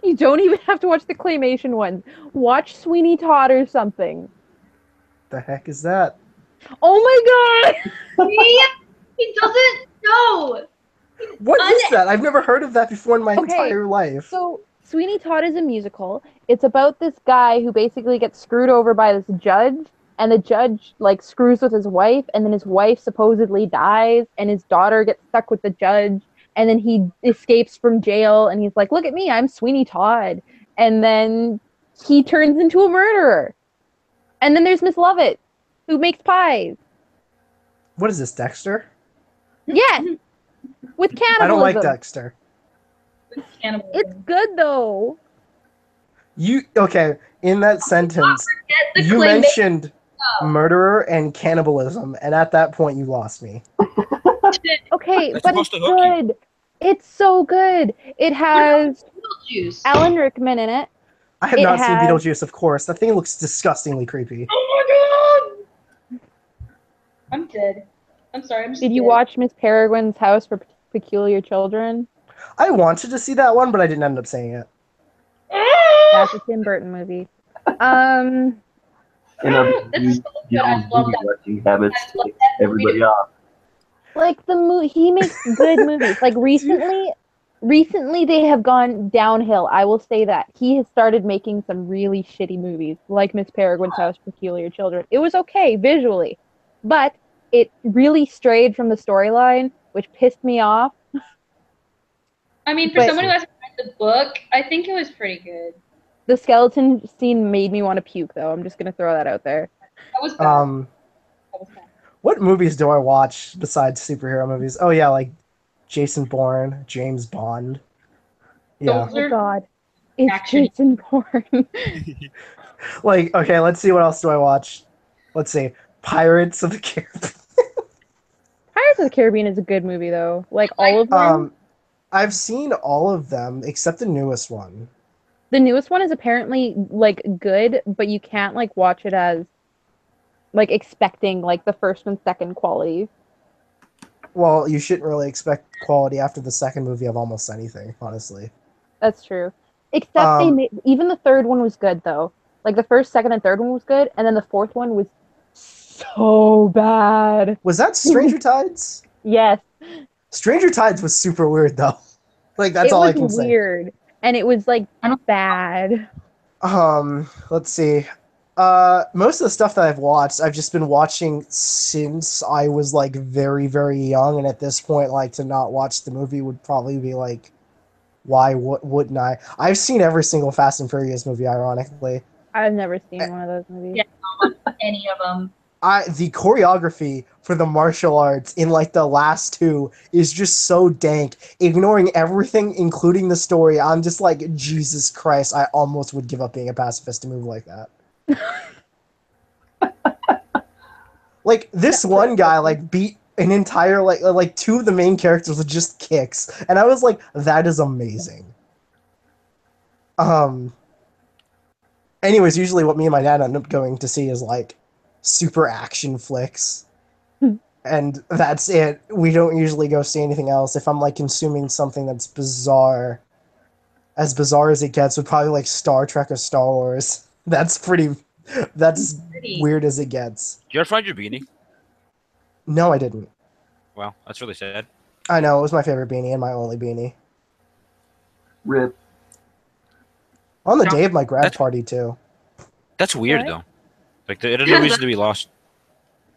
You don't even have to watch the claymation ones. Watch Sweeney Todd or something. The heck is that? Oh my god! He doesn't know. What is that? I've never heard of that before in my Okay, entire life. So Sweeney Todd is a musical. It's about this guy who basically gets screwed over by this judge, and the judge like screws with his wife, and then his wife supposedly dies, and his daughter gets stuck with the judge, and then he escapes from jail, and he's like, "Look at me, I'm Sweeney Todd," and then he turns into a murderer. And then there's Miss Lovett, who makes pies. What is this, Dexter? Yes, with cannibalism. I don't like Dexter. Cannibalism. It's good though. Okay, in that sentence, The you claymation- mentioned murderer and cannibalism, and at that point you lost me. Okay, That's but it's supposed to hook you. good. It's so good. It has Beetlejuice. Alan Rickman in it. I have It not seen has- Beetlejuice, of course. That thing looks disgustingly creepy. Oh my god! I'm dead. I'm sorry. I'm just Did you dead. watch Miss Peregrine's House for Peculiar Children? I wanted to see that one, but I didn't end up seeing it. That's a Tim Burton movie. You know, This you is so good. I don't love movie that. watching habits I love tick that everybody movie. off. Like the movie, he makes good movies. Like recently they have gone downhill. I will say that he has started making some really shitty movies, like Miss Peregrine's House for Peculiar Children. It was okay visually, but it really strayed from the storyline, which pissed me off. I mean, for But- someone who hasn't read the book, I think it was pretty good. The skeleton scene made me want to puke, though. I'm just gonna throw that out there. That was bad. That was bad. What movies do I watch besides superhero movies? Oh yeah, like Jason Bourne, James Bond. Yeah. Those are- Oh God, it's Action. Jason Bourne. Like, okay, let's see what else do I watch. Let's see. Pirates of the Caribbean. Pirates of the Caribbean is a good movie, though. Like all of them. I've seen all of them except the newest one. The newest one is apparently like good, but you can't like watch it as like expecting like the first and second quality. Well, you shouldn't really expect quality after the second movie of almost anything, honestly. That's true. Except they Um, made even the third one was good though. Like the first, second, and third one was good, and then the fourth one was so bad. was that Stranger Tides? Yes, Stranger Tides was super weird though. Like that's it all I was can say. weird, and it was like I don't- bad. Let's see. Most of the stuff that I've watched, I've just been watching since I was like very, very young, and at this point, like to not watch the movie would probably be like, why wouldn't I? I've seen every single Fast and Furious movie, ironically. I've never seen one of those movies. Yeah. Any of them. The choreography for the martial arts in like the last two is just so dank. Ignoring everything, including the story, I'm just like, Jesus Christ, I almost would give up being a pacifist to move like that. Like this one guy like beat an entire like two of the main characters with just kicks, and I was like, that is amazing. Anyways, usually what me and my dad end up going to see is like super action flicks. And that's it. We don't usually go see anything else. If I'm like consuming something that's bizarre as it gets, would probably like Star Trek or Star Wars. That's Pretty. weird as it gets. Did you ever find your beanie? No, I didn't. Wow, that's really sad. I know, it was my favorite beanie and my only beanie. Rip. On the day of my grad That's- party too. That's weird What? though. Like there had no reason to be lost.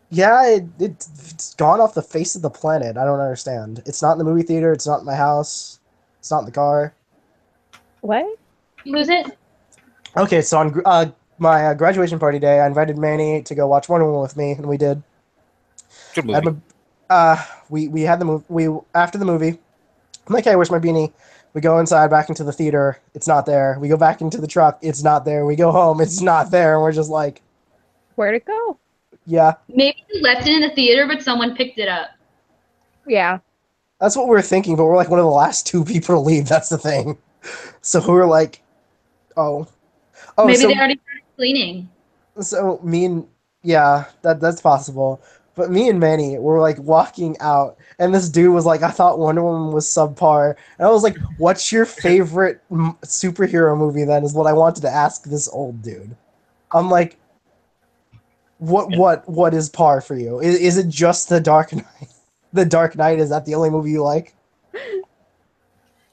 Yeah, it's gone off the face of the planet. I don't understand. It's not in the movie theater. It's not in my house. It's not in the car. What? You lose it? Okay, so on my graduation party day, I invited Manny to go watch Wonder Woman with me, and we did. Good Had movie. we had the movie. After the movie, I'm like, hey, where's my beanie? We go inside, back into the theater. It's not there. We go back into the truck. It's not there. We go home. It's not there. And we're just like, Where'd it go? yeah, Maybe you left it in the theater, but someone picked it up. Yeah. that's what we were thinking. But we're like one of the last two people to leave. That's the thing. So we were like, oh, Maybe so they already started cleaning. So me and yeah, that's possible. But me and Manny were like walking out, and this dude was like, "I thought Wonder Woman was subpar," and I was like, "What's your favorite superhero movie?" Then is what I wanted to ask this old dude. I'm like, what is par for you? Is it just The Dark Knight? The Dark Knight, is that the only movie you like?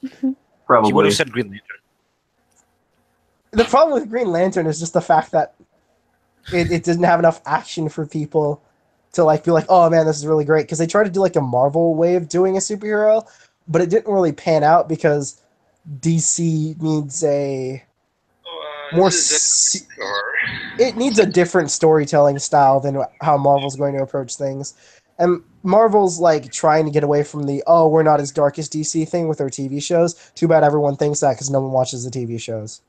He would Probably. have said Green Lantern. The problem with Green Lantern is just the fact that it didn't have enough action for people to like be like, oh man, this is really great. Because they tried to do like a Marvel way of doing a superhero, but it didn't really pan out because DC needs a more. It needs a different storytelling style than how Marvel's going to approach things. And Marvel's like trying to get away from the we're not as dark as DC thing with their TV shows. Too bad everyone thinks that because no one watches the TV shows.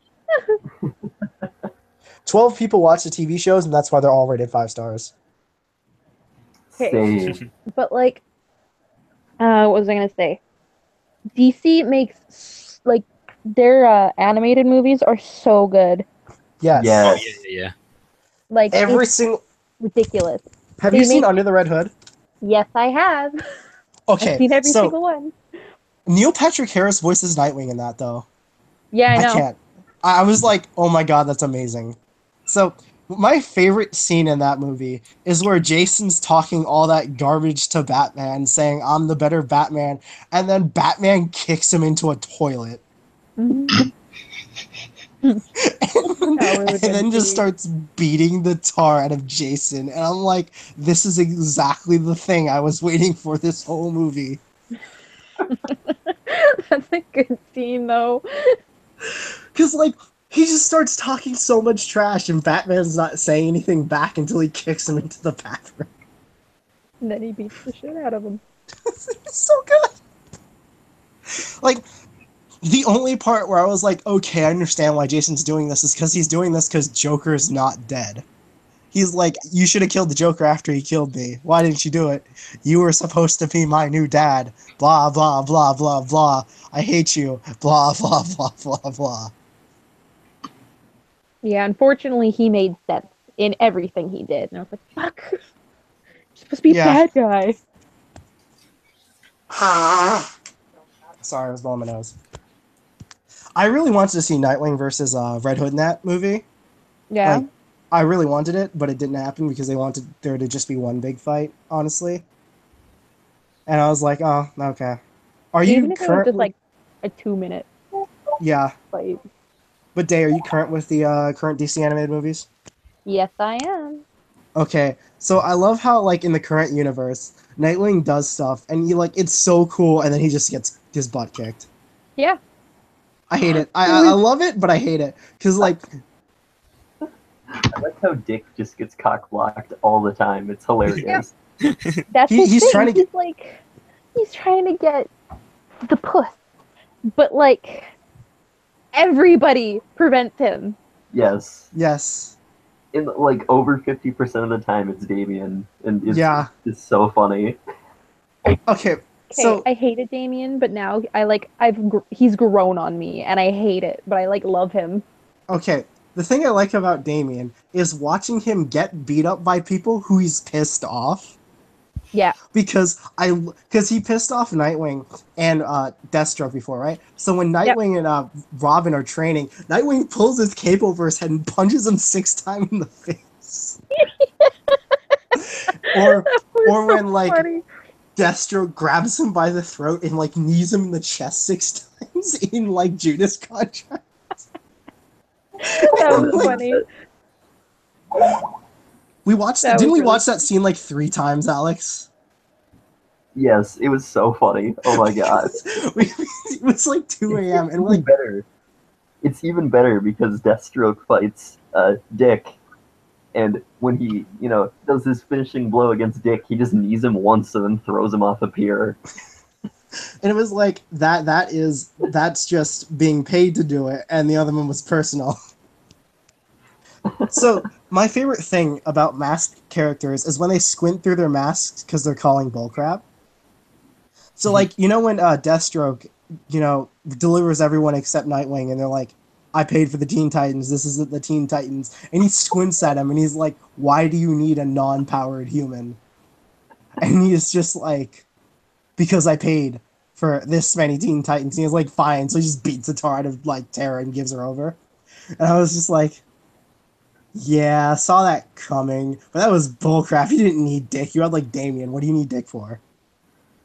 12 people watch the TV shows, and that's why they're all rated 5 stars. Okay. Same. But like, what was I gonna say? DC makes like their animated movies are so good. Yes. Yes. Yeah. Like Every it's single. ridiculous. Have They you seen make- Under the Red Hood? Yes, I have. Okay. I've seen every so single one. Neil Patrick Harris voices Nightwing in that, though. Yeah, I I know. can't. I was like, oh my god, that's amazing. So, my favorite scene in that movie is where Jason's talking all that garbage to Batman, saying, I'm the better Batman, and then Batman kicks him into a toilet. Mhm. and really good then just scene. starts beating the tar out of Jason. And I'm like, this is exactly the thing I was waiting for this whole movie. That's a good scene, though. Because, like, he just starts talking so much trash, and Batman's not saying anything back until he kicks him into the bathroom. And then he beats the shit out of him. It's so good. Like, the only part where I was like, okay, I understand why Jason's doing this is because he's doing this because Joker's not dead. He's like, you should have killed the Joker after he killed me. Why didn't you do it? You were supposed to be my new dad. Blah, blah, blah, blah, blah. I hate you. Blah, blah, blah, blah, blah. Yeah, unfortunately, he made sense in everything he did. And I was like, fuck. You're supposed to be a Yeah. bad guy. Sorry, I was blowing my nose. I really wanted to see Nightwing versus Red Hood in that movie. Yeah. Like, I really wanted it, but it didn't happen because they wanted there to just be one big fight, honestly. And I was like, oh, okay. Are Even you if it was current just with... like a 2-minute Yeah. fight. But Day, are you current with the current DC animated movies? Yes, I am. Okay, so I love how, like, in the current universe, Nightwing does stuff, and it's so cool, and then he just gets his butt kicked. Yeah. I hate it. I love it, but I hate it. Because, like... I like how Dick just gets cock blocked all the time. It's hilarious. That's his He's thing. trying to get... He's trying to get the puss. But, like, everybody prevents him. Yes. Yes. In, like, over 50% of the time, it's Damien. And it's so funny. Okay, so... I hated Damien, but now he's grown on me, and I hate it, but I, love him. Okay, the thing I like about Damien is watching him get beat up by people who he's pissed off. Yeah. Because he pissed off Nightwing and Deathstroke before, right? So when Nightwing and Robin are training, Nightwing pulls his cape over his head and punches him 6 times in the face. or when funny. Deathstroke grabs him by the throat and knees him in the chest 6 times in Judas Contract. That was funny. We watched didn't we watch that scene 3 times, Alex? Yes, it was so funny. Oh my god. It was 2 a.m. and we're better. It's even better because Deathstroke fights Dick, and when he, does his finishing blow against Dick, he just knees him once and then throws him off a pier. And it was that's just being paid to do it, and the other one was personal. So, my favorite thing about masked characters is when they squint through their masks because they're calling bullcrap. So, when Deathstroke, delivers everyone except Nightwing, and they're like, I paid for the Teen Titans, this isn't the Teen Titans. And he squints at him, and he's like, why do you need a non-powered human? And he's just like, because I paid for this many Teen Titans. And he's like, fine. So he just beats the tar out of, Tara and gives her over. And I was just like, yeah, I saw that coming. But that was bullcrap. You didn't need Dick. You had, Damien. What do you need Dick for?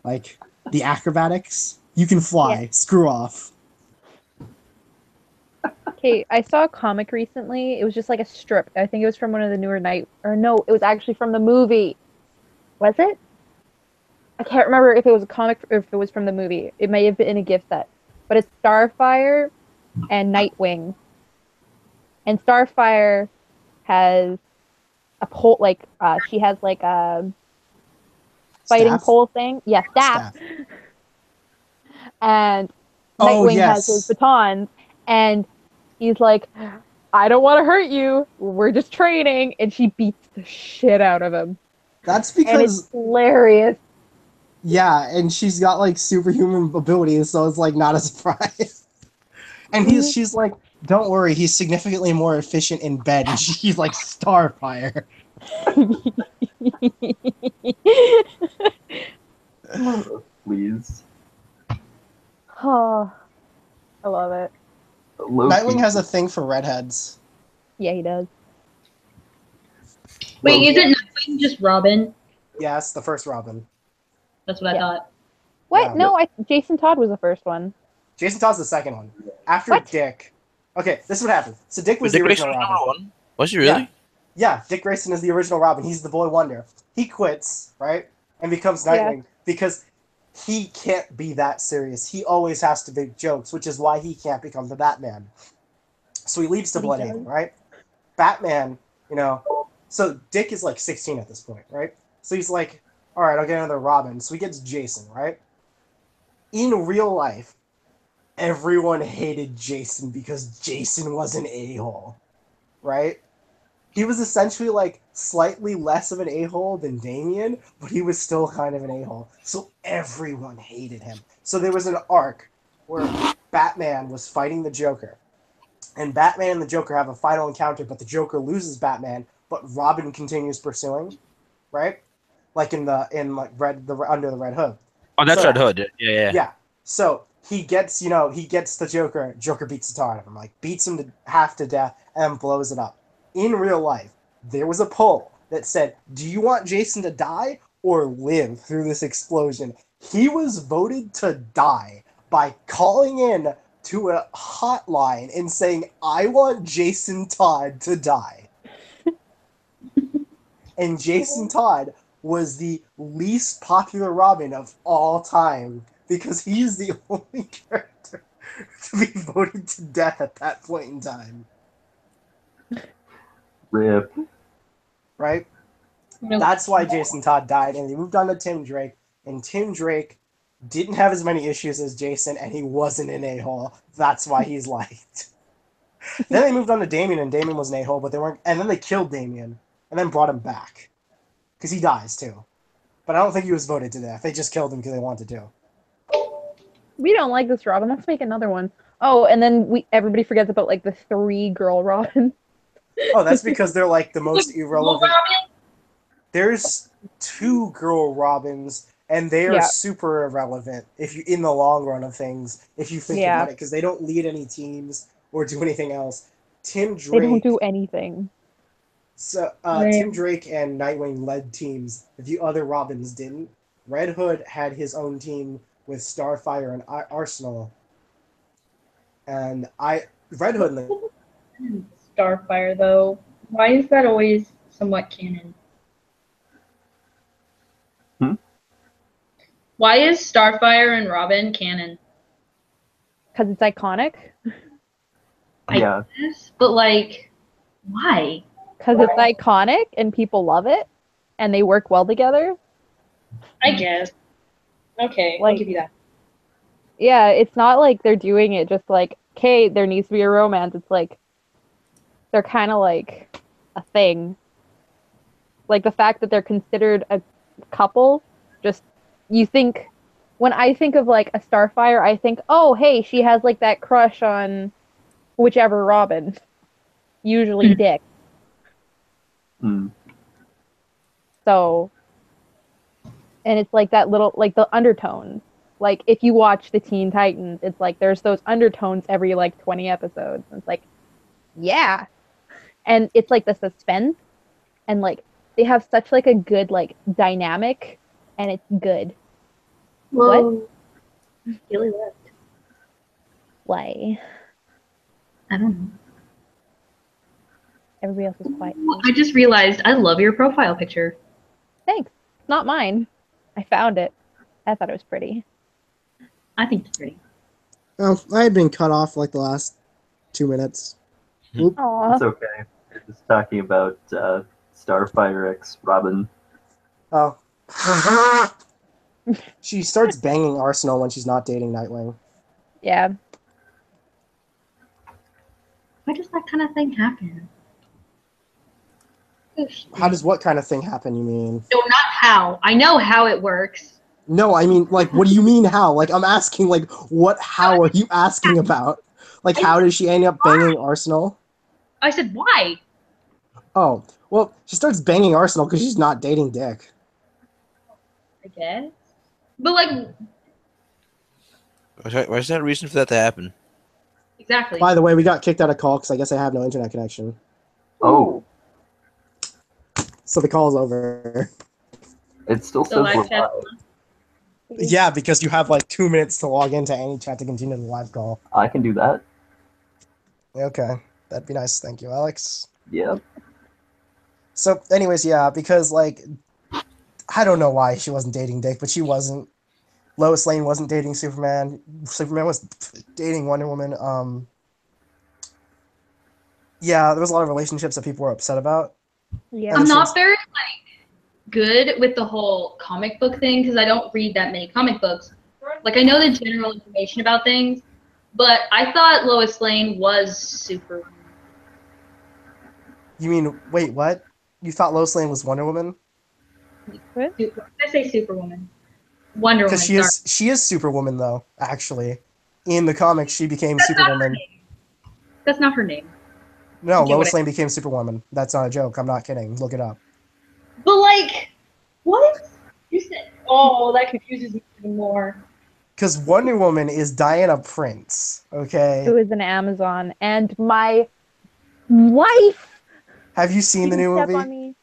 The acrobatics? You can fly. Yeah. Screw off. Okay, I saw a comic recently. It was just a strip. I think it was from one of the newer it was actually from the movie. Was it? I can't remember if it was a comic or if it was from the movie. It may have been a gift set. But it's Starfire and Nightwing. And Starfire has a pole, she has a fighting Staff? pole thing. Yeah, staff. And Nightwing has his batons, and he's like, I don't want to hurt you. We're just training. And she beats the shit out of him. That's because... And it's hilarious. Yeah, and she's got, superhuman abilities, so it's, not a surprise. And she's like, don't worry, he's significantly more efficient in bed. And she's like, Starfire. Please. Oh, I love it. Nightwing has a thing for redheads. Yeah, he does. Wait, isn't Nightwing just Robin? Yes, the first Robin. That's what I thought. What? Yeah. No, Jason Todd was the first one. Jason Todd's the second one. After What? Dick. Okay, this is what happened. So Dick was Dick the original Grayson was Robin. number 1? Was he really? Yeah, Dick Grayson is the original Robin. He's the Boy Wonder. He quits, right? And becomes Nightwing because he can't be that serious. He always has to make jokes, which is why he can't become the Batman. So he leaves to Bloodhaven, right? Batman, so Dick is 16 at this point, right? So he's like, all right, I'll get another Robin. So he gets Jason, right? In real life, everyone hated Jason because Jason was an a-hole, right? He was essentially slightly less of an a-hole than Damian, but he was still kind of an a-hole. So everyone hated him. So there was an arc where Batman was fighting the Joker. And Batman and the Joker have a final encounter, but the Joker loses Batman, but Robin continues pursuing, right? Like under the Red Hood. Oh, that's So- Red Hood. Yeah. Yeah. So he gets the Joker. Joker beats the tar out of him, like beats him to half to death, and blows it up. In real life, there was a poll that said, "Do you want Jason to die or live through this explosion?" He was voted to die by calling in to a hotline and saying, "I want Jason Todd to die." And Jason Todd was the least popular Robin of all time because he's the only character to be voted to death at that point in time. Rip. Right? That's why Jason Todd died, and they moved on to Tim Drake, and Tim Drake didn't have as many issues as Jason, and he wasn't an a-hole. That's why he's liked. Then they moved on to Damian, and Damian was an a-hole, but they weren't. And then they killed Damian, and then brought him back because he dies too. But I don't think he was voted to death. They just killed him because they wanted to. We don't like this Robin. Let's make another one. Oh, and then everybody forgets about like the 3 girl Robin. Oh, that's because they're like the most irrelevant. There's 2 girl Robins, and they are super irrelevant if you in the long run of things. If you think about it, because they don't lead any teams or do anything else. Tim Drake. They don't do anything. So Tim Drake and Nightwing led teams. The other Robins didn't. Red Hood had his own team with Starfire and Arsenal. And Red Hood and Starfire, though. Why is that always somewhat canon? Why is Starfire and Robin canon? Because it's iconic. Yeah. Yes, but like, why? Because it's iconic and people love it, and they work well together. I guess. Okay, I'll give you that. Yeah, it's not like they're doing it just like, okay, there needs to be a romance. It's like, they're kind of like a thing. Like the fact that they're considered a couple, just, you think, when I think of like a Starfire, I think, oh, hey, she has like that crush on whichever Robin. Usually Dick. So, and it's like that little, like the undertones. Like if you watch the Teen Titans, it's like there's those undertones every like 20 episodes. And it's like, yeah. And it's like the suspense, and like they have such like a good like dynamic, and it's good. Whoa. What? Gilly left. Why? I don't know. Everybody else is quiet. I just realized I love your profile picture. Thanks. It's not mine. I found it. I thought it was pretty. I think it's pretty. Oh, I had been cut off like the last 2 minutes. Oop. Aww. It's okay. We're just talking about Starfire X Robin. Oh. She starts banging Arsenal when she's not dating Nightwing. Yeah. Why does that kind of thing happen? How does what kind of thing happen, you mean? No, not how. I know how it works. No, I mean, like, what do you mean how? Like, I'm asking, like, how are you asking about? Like, how does she end up banging Arsenal? I said, why? Oh, well, she starts banging Arsenal because she's not dating Dick. I guess. But, like... Why is that a reason for that to happen? Exactly. By the way, we got kicked out of call because I guess I have no internet connection. Oh. So the call's over. It still says So we're live chat. live. Yeah, because you have like 2 minutes to log into any chat to continue the live call. I can do that. Okay, that'd be nice. Thank you, Alex. Yep. So, anyways, yeah, because like, I don't know why she wasn't dating Dick, but she wasn't. Lois Lane wasn't dating Superman. Superman was dating Wonder Woman. Yeah, there was a lot of relationships that people were upset about. Yeah. I'm not very, like, good with the whole comic book thing because I don't read that many comic books. Like, I know the general information about things, but I thought Lois Lane was Superman. You mean, wait, what? You thought Lois Lane was Wonder Woman? I say Superwoman. Wonder Woman. Because she is Superwoman though. Actually, in the comics, she became That's not her Superwoman. name. That's not her name. No, Okay, Lois Lane became Superwoman. That's not a joke. I'm not kidding. Look it up. But like, what? You said, oh, that confuses me even more. Because Wonder Woman is Diana Prince. Okay. Who is an Amazon, and my wife Have you seen the new step movie? on me.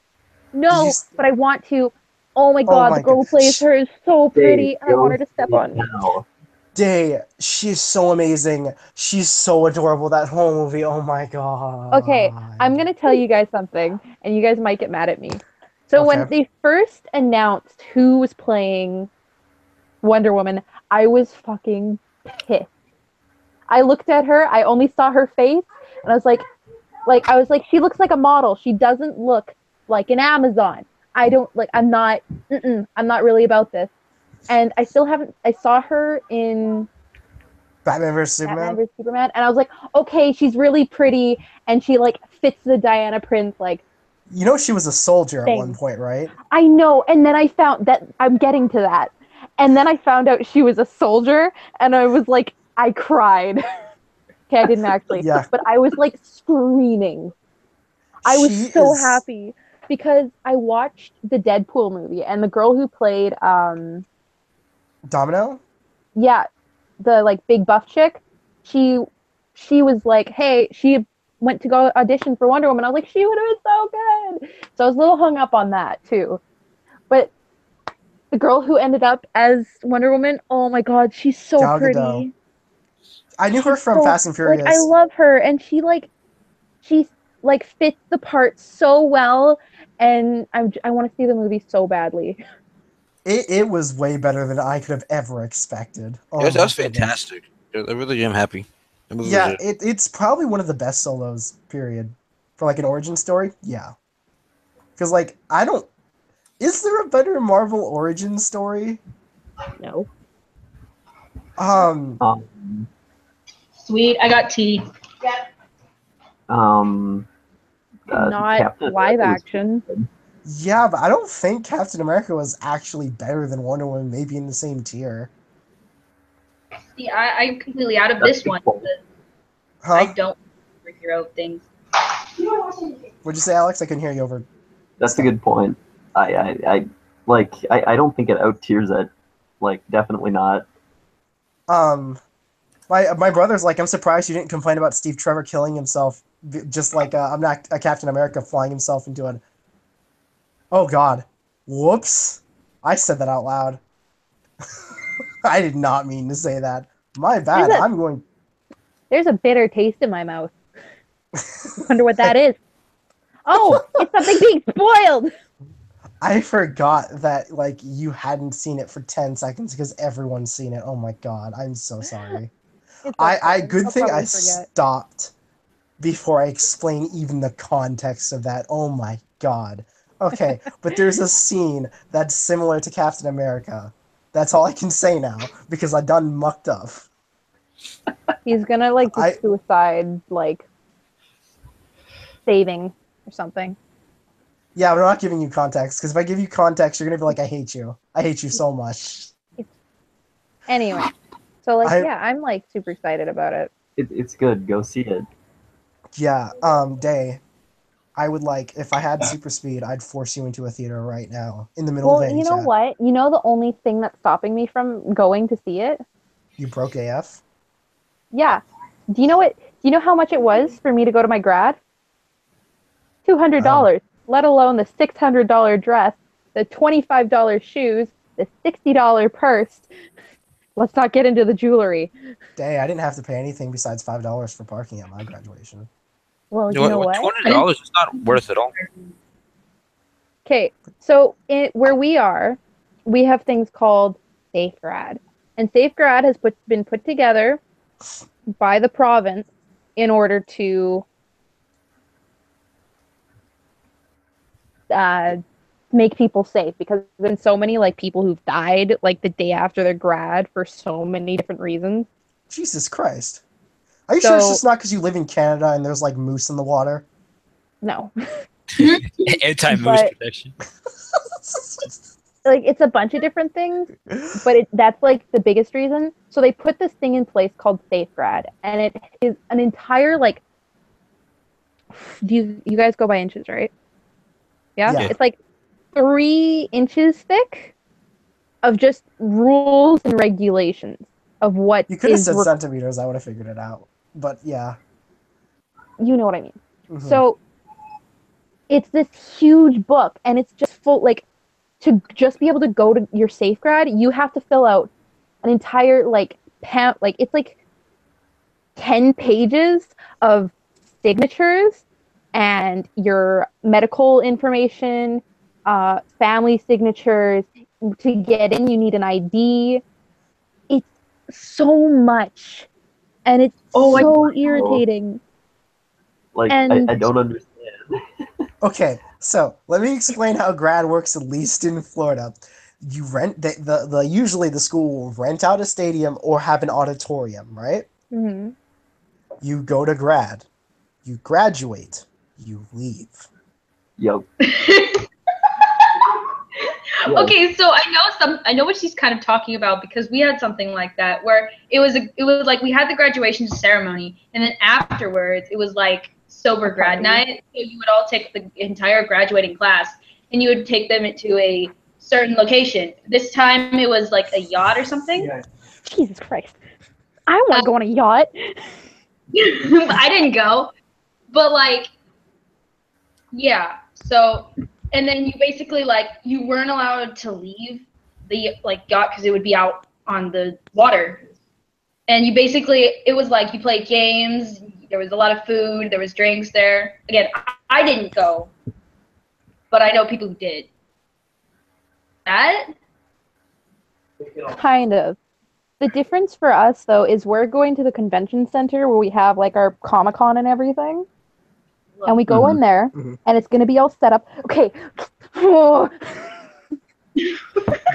No, s- but I want to. Oh my Oh god, my the girl who God. plays her is so pretty. Dave, I want her to step go on me. now. Day, she's so amazing. She's so adorable. That whole movie. Oh my god. Okay, I'm gonna tell you guys something, and you guys might get mad at me. So Okay. when they first announced who was playing Wonder Woman, I was fucking pissed. I looked at her, I only saw her face, and I was like, she looks like a model. She doesn't look like an Amazon. I don't like. I'm not really about this. And I still haven't. I saw her in Batman vs Superman. Batman vs Superman, and I was like, okay, she's really pretty, and she like fits the Diana Prince like You know she was a soldier at one thing. point, right? I know, and then I found that I'm getting to that, and then I found out she was a soldier, and I was like, I cried. Okay, I didn't actually, Yeah. but I was like screaming. I was She so is happy because I watched the Deadpool movie, and the girl who played Domino. yeah, the like big buff chick, she was like, hey, she went to go audition for Wonder Woman. I was like, she would have been so good. So I was a little hung up on that too. But the girl who ended up as Wonder Woman, oh my god, she's so Gal pretty. Gadot. I knew her She's from so, Fast and Furious. like I love her, and she fits the part so well, and I want to see the movie so badly. It was way better than I could have ever expected. Oh That my was goodness. fantastic. I really am happy. That movie Yeah, was it's probably one of the best solos, period. For like an origin story, yeah. Because like I don't. Is there a better Marvel origin story? No. Sweet, I got tea. Not Captain live America was action. pretty good. Yeah, but I don't think Captain America was actually better than Wonder Woman. Maybe in the same tier. See, I'm completely out of That's this one. cool. Because Huh? I don't superhero things. What'd you say, Alex? I couldn't hear you over. That's a good point. I don't think it out tiers it. Like, definitely not. My brother's like, I'm surprised you didn't complain about Steve Trevor killing himself. Just like I'm not a Captain America flying himself into an. Oh God! Whoops! I said that out loud. I did not mean to say that. My bad. I'm going. There's a bitter taste in my mouth. Wonder what that is. Oh, it's something being spoiled. I forgot that like you hadn't seen it for 10 seconds because everyone's seen it. Oh my God! I'm so sorry. Good I'll thing I probably forget. stopped before I explain even the context of that. Oh my God. Okay, but there's a scene that's similar to Captain America. That's all I can say now because I done mucked up. He's gonna like do I- suicide, like saving or something. Yeah, I'm not giving you context because if I give you context, you're gonna be like, I hate you. I hate you so much. Anyway, so like I- yeah, I'm like super excited about it. It's good. Go see it. Yeah, Day. I would like, if I had super speed, I'd force you into a theater right now in the middle Well, of you know Daechat. what? You know the only thing that's stopping me from going to see it? You broke AF? Yeah. Do you know what? Do you know how much it was for me to go to my grad? $200. Let alone the $600 dress, the $25 shoes, the $60 purse. Let's not get into the jewelry. Day, I didn't have to pay anything besides $5 for parking at my graduation. Well, you know what? $200 is not worth it all. Okay, so where we are, we have things called Safe Grad. And Safe Grad has been put together by the province in order to make people safe, because there's been so many like people who've died like the day after their grad for so many different reasons. Jesus Christ. Are you sure it's So- just not because you live in Canada and there's like moose in the water? No. Anti-moose But- protection. Like, it's a bunch of different things, but that's like the biggest reason. So they put this thing in place called SafeGrad, and it is an entire like. Do you guys go by inches, right? Yeah? Yeah. It's like 3 inches thick of just rules and regulations of what You could have is said centimeters. I would have figured it out. But yeah. you know what I mean. Mhm. So it's this huge book, and it's just full like to just be able to go to your SafeGrad, you have to fill out an entire like it's like 10 pages of signatures and your medical information, family signatures. To get in, you need an ID. It's so much, and it's so irritating. Like, And I don't understand. Okay, so let me explain how grad works, at least in Florida. You rent the usually the school will rent out a stadium or have an auditorium, right? Mhm. You go to grad, you graduate, you leave. Yep. Yeah. Okay, so I know what she's kind of talking about, because we had something like that where it was like we had the graduation ceremony, and then afterwards it was like sober grad night. So you would all take the entire graduating class and you would take them to a certain location. This time it was like a yacht or something. Yeah. Jesus Christ, I want to go on a yacht. I didn't go, but like, yeah. So, and then you basically like you weren't allowed to leave the like yacht because it would be out on the water, and you basically it was like you played games. There was a lot of food. There was drinks there. Again, I didn't go, but I know people who did. That Kind of. The difference for us, though, is we're going to the convention center where we have like our Comic-Con and everything. And we go in there, and it's going to be all set up. Okay.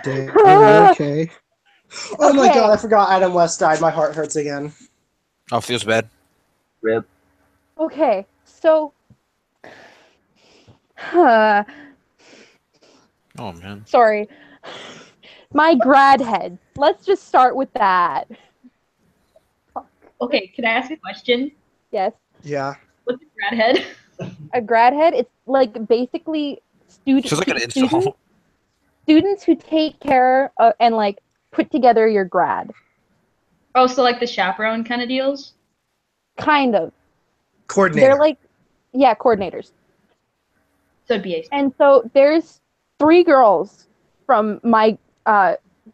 Okay. Oh my Okay. god, I forgot Adam West died. My heart hurts again. Oh, feels bad. Rip. Okay, so. Uh, Oh man. sorry. My grad head. Let's just start with that. okay? Can I ask a question? Yes. Yeah. What's a grad head? A grad head, it's like basically Feels like an insult. students who take care and like put together your grad. Oh, so like the chaperone kind of deals? Kind of. Coordinator. They're like, yeah, coordinators. So it'd be a And so there's 3 girls from my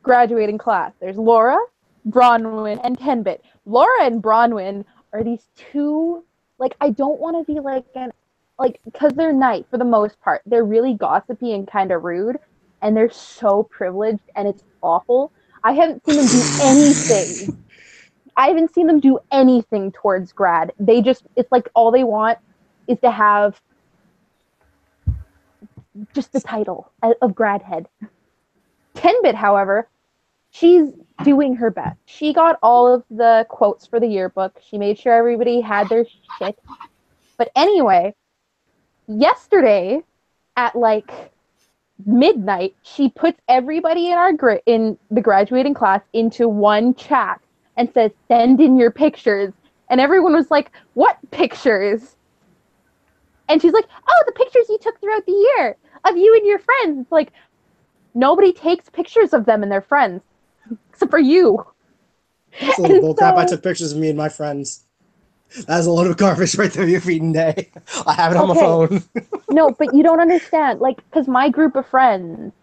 graduating class. There's Laura, Bronwyn, and Tenbit. Laura and Bronwyn are these 2, like, I don't want to be like because they're nice for the most part. They're really gossipy and kind of rude, and they're so privileged, and it's awful. I haven't seen them do anything. I haven't seen them do anything towards grad. It's like all they want is to have just the title of grad head. 10-bit, however, she's doing her best. She got all of the quotes for the yearbook. She made sure everybody had their shit. But anyway, yesterday at like midnight, she puts everybody in the graduating class into one chat and says, "Send in your pictures." And everyone was like, "What pictures?" And she's like, "Oh, the pictures you took throughout the year of you and your friends." It's like, nobody takes pictures of them and their friends, except for you. That's a little bullcrap. I so- took pictures of me and my friends. That's a load of garbage right there you're feeding day. I have it on my Okay. phone. No, but you don't understand. Like, because my group of friends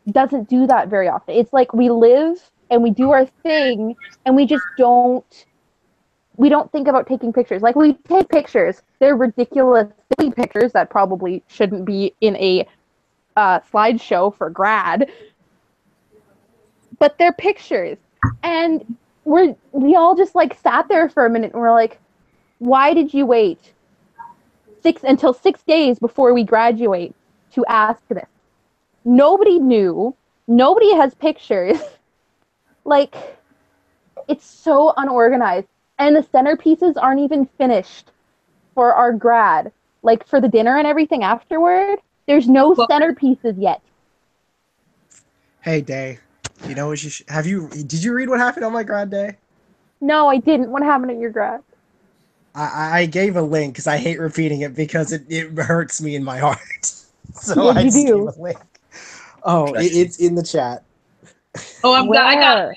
doesn't do that very often. It's like we live and we do our thing, and we just don't. We don't think about taking pictures. Like, we take pictures. They're ridiculous, silly pictures that probably shouldn't be in a slideshow for grad. But they're pictures, and we all just like sat there for a minute, and we're like, "Why did you wait until 6 days before we graduate to ask this?" Nobody knew. Nobody has pictures. Like, it's so unorganized. And the centerpieces aren't even finished for our grad. like for the dinner and everything afterward, there's no Well- centerpieces yet. Hey, Day. You know what you did you read what happened on my grad day? No, I didn't. What happened at your grad? I gave a link because I hate repeating it because it hurts me in my heart. So What'd I you just do? gave a link. Oh, it's in the chat. Oh, I got Where?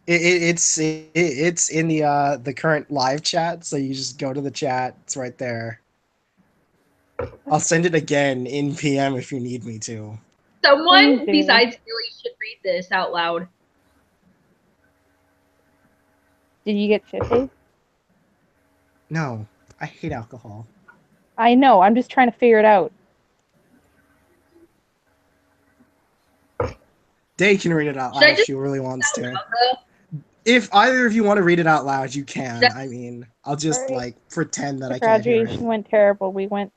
It's in the current live chat. So you just go to the chat. It's right there. I'll send it again in PM if you need me to. someone Please do. besides Billy should read this out loud. Did you get shit-faced? No, I hate alcohol. I know. I'm just trying to figure it out. Day can read it out Should I loud if just she really wants to. though? If either of you want to read it out loud, you can. Should I mean, I'll just Alright. like pretend that The I can't hear graduation it. went terrible. We were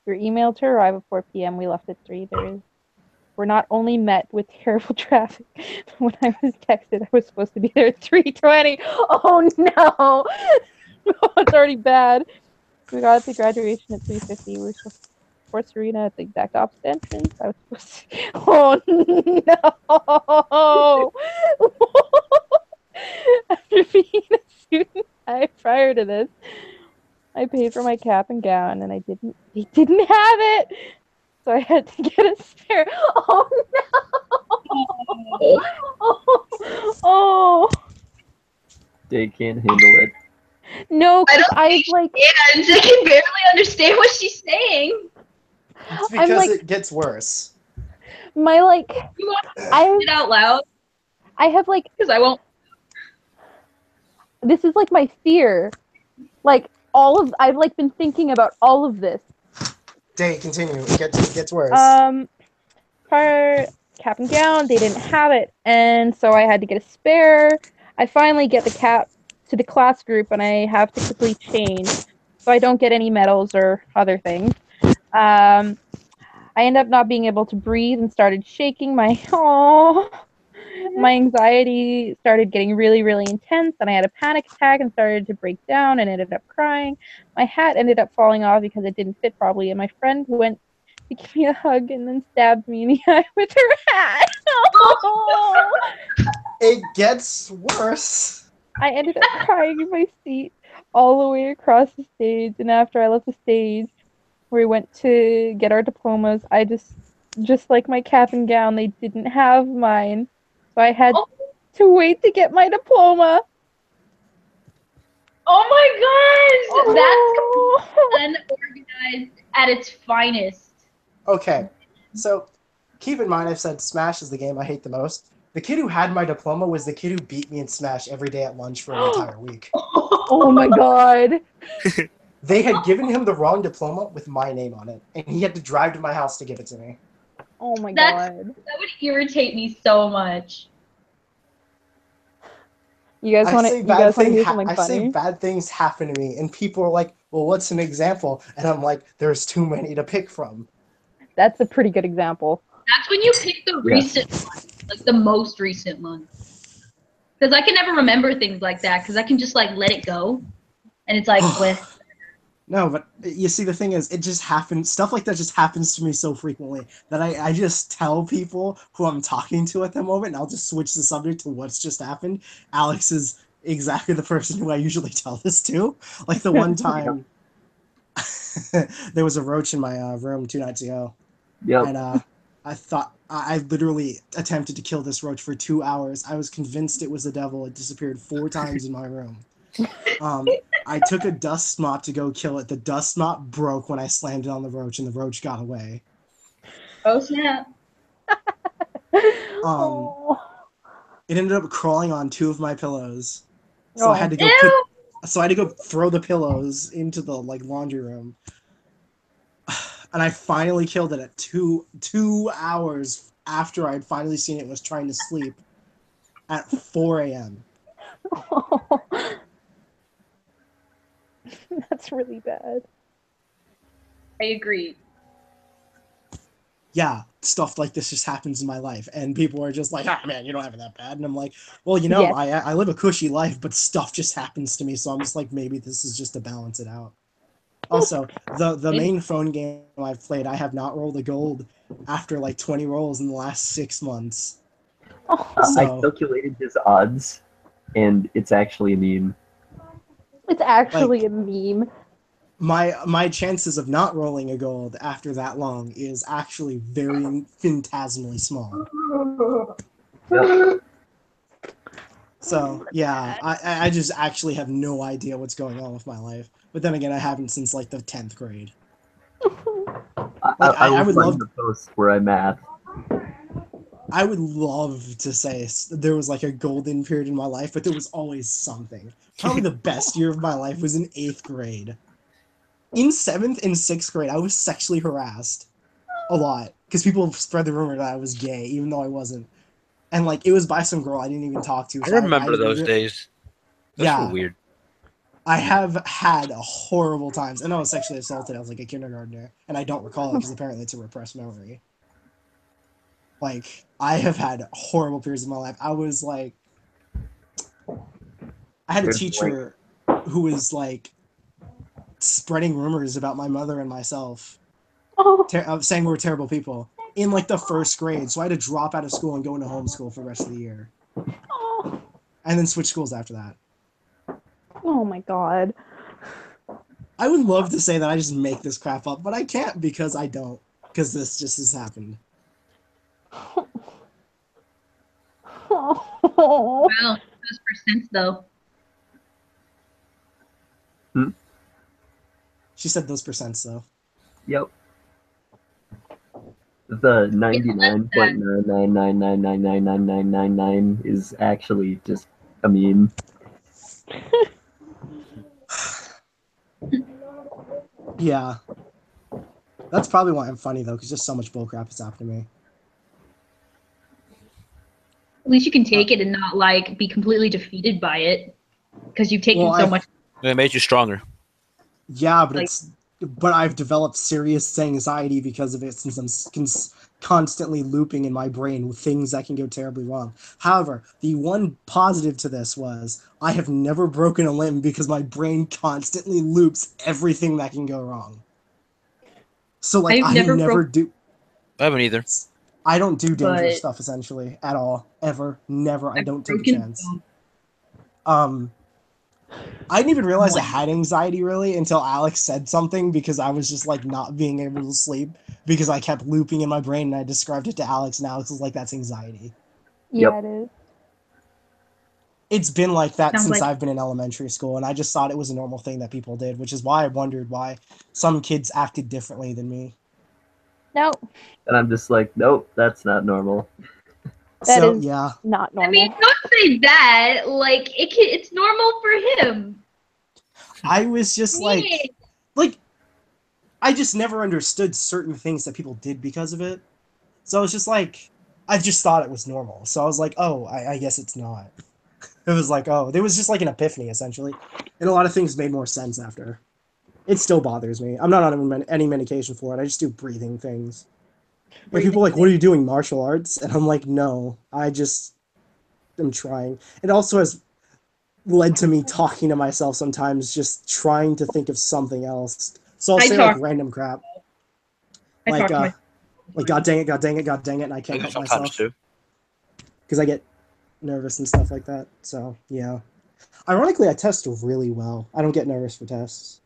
emailed to arrive at 4 p.m. We left at 3. We're not only met with terrible traffic, but when I was texted, I was supposed to be there at 3:20. Oh no! It's already bad. We got to graduation at 3:50. We were supposed to sports arena at the exact opposite entrance. I was supposed to. Oh no! After being a student prior to this, I paid for my cap and gown, and They didn't have it, so I had to get a spare. Oh no! Oh They can't handle it. no! I Because don't I've like And I can barely understand what she's saying. It's I'm because like it gets worse. my like You want to I read it out loud? I have like Because I won't. this is like my fear. Like I've like been thinking about all of this. Day, continue. It gets worse. Prior cap and gown, they didn't have it, and so I had to get a spare. I finally get the cap to the class group, and I have to quickly change, so I don't get any medals or other things. I end up not being able to breathe and started shaking. My anxiety started getting really, really intense, and I had a panic attack and started to break down and ended up crying. My hat ended up falling off because it didn't fit properly, and my friend went to give me a hug and then stabbed me in the eye with her hat. It gets worse. I ended up crying in my seat all the way across the stage, and after I left the stage, where we went to get our diplomas, I just like my cap and gown, they didn't have mine. So I had to wait to get my diploma. Oh my gosh! Oh. That's unorganized at its finest. Okay, so keep in mind I've said Smash is the game I hate the most. The kid who had my diploma was the kid who beat me in Smash every day at lunch for an entire week. Oh my god. They had given him the wrong diploma with my name on it, and he had to drive to my house to give it to me. Oh my That's- god. That would irritate me so much. You guys want to hear something I say funny? bad things happen to me, and people are like, well, what's an example? And I'm like, there's too many to pick from. That's a pretty good example. That's when you pick the recent one, like the most recent one. Because I can never remember things like that, because I can just like let it go. And it's like, with. No, but you see, the thing is, it just happens. Stuff like that just happens to me so frequently that I just tell people who I'm talking to at the moment, and I'll just switch the subject to what's just happened. Alex is exactly the person who I usually tell this to. Like the one time, there was a roach in my room 2 nights ago, and I thought I literally attempted to kill this roach for 2 hours. I was convinced it was the devil. It disappeared 4 times in my room. I took a dust mop to go kill it. The dust mop broke when I slammed it on the roach, and the roach got away. Oh, snap. Oh. It ended up crawling on 2 of my pillows, so Oh. I had to go throw the pillows into the laundry room, and I finally killed it at 2 hours after I'd finally seen it and was trying to sleep at 4 a.m. That's really bad. I agree. Yeah, stuff like this just happens in my life, and people are just like, "Ah, man, you don't have it that bad." And I'm like, "Well, Yes. I live a cushy life, but stuff just happens to me, so I'm just like, maybe this is just to balance it out." Also, the main phone game I've played, I have not rolled a gold after like 20 rolls in the last 6 months. Oh, I So, calculated his odds, and it's actually a meme. it's actually like, a meme. my chances of not rolling a gold after that long is actually very phantasmally small. Yep. So yeah, I just actually have no idea what's going on with my life. But then again, I haven't since like the 10th grade. Like I I will would find love the post where I'm at. I would love to say there was like a golden period in my life, but there was always something. Probably the best year of my life was in 8th grade. In 7th and 6th grade, I was sexually harassed a lot because people spread the rumor that I was gay, even though I wasn't. And like it was by some girl I didn't even talk to. I So remember those days. Those were yeah, weird. I have had horrible times, and I was sexually assaulted. I was like a kindergartner, and I don't recall it because apparently it's a repressed memory. Like I have had horrible periods of my life. I was like, I had a There's like, teacher who was like spreading rumors about my mother and myself, Oh, saying we were terrible people in like the 1st grade. So I had to drop out of school and go into homeschool for the rest of the year, oh, and then switch schools after that. oh my god. I would love to say that I just make this crap up, but I can't because I don't. Because this just has happened. Oh. Wow, those percents though. She said those percents though. yep. The Yeah, that's that. 99.999999999 is actually just a meme. Yeah. That's probably why I'm funny though, because just so much bullcrap has happened to me. At least you can take it and not like be completely defeated by it because you've taken Well, so much. It made you stronger. Yeah, but Like- but I've developed serious anxiety because of it since I'm constantly looping in my brain with things that can go terribly wrong. However, the one positive to this was I have never broken a limb because my brain constantly loops everything that can go wrong. So like I've I never never broke, do I haven't either. I don't do dangerous but stuff essentially at all ever never. I I've don't take a broken chance. bones. I didn't even realize I One. had anxiety really until Alex said something because I was just like not being able to sleep because I kept looping in my brain and I described it to Alex and Alex was like, that's anxiety. Yeah, Yep. it is. It's been like that Sounds since like I've been in elementary school and I just thought it was a normal thing that people did, which is why I wondered why some kids acted differently than me. No, And I'm just like, nope, that's not normal. that So is yeah, not I mean, normal. don't say that. Like it's normal for him. I was just Yeah. like I just never understood certain things that people did because of it. So I was just like, I just thought it was normal. So I was like, oh, I guess it's not. It was like, oh, there was just like an epiphany essentially, and a lot of things made more sense after. It still bothers me. I'm not on any medication for it. I just do breathing things. Like people are like, what are you doing? Martial arts? And I'm like, no, I just am trying. It also has led to me talking to myself sometimes, just trying to think of something else. So I'll I say like talk. random crap, I like talk to my. like God dang it, God dang it, God dang it, and I I can't do help sometimes myself too. because I get nervous and stuff like that. So yeah. Ironically, I test really well. I don't get nervous for tests.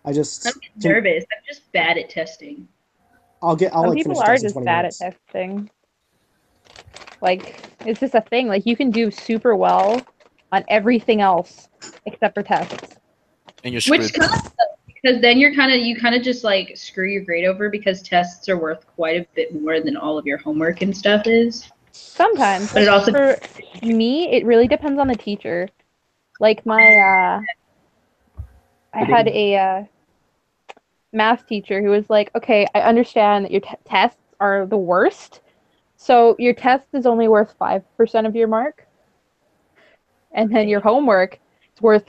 I I just don't get nervous. I'm just bad at testing. I'll Some like finish people a are test in just 20 bad at minutes. testing. Like, it's just a thing. Like, you can do super well on everything else except for tests. And you're Which screwed. kind of sucks, because then you kind of just like screw your grade over because tests are worth quite a bit more than all of your homework and stuff is. Sometimes. But it also For me, it really depends on the teacher. Like, I had a math teacher who was like, okay, I understand that your tests are the worst. So your test is only worth 5% of your mark. And then your homework is worth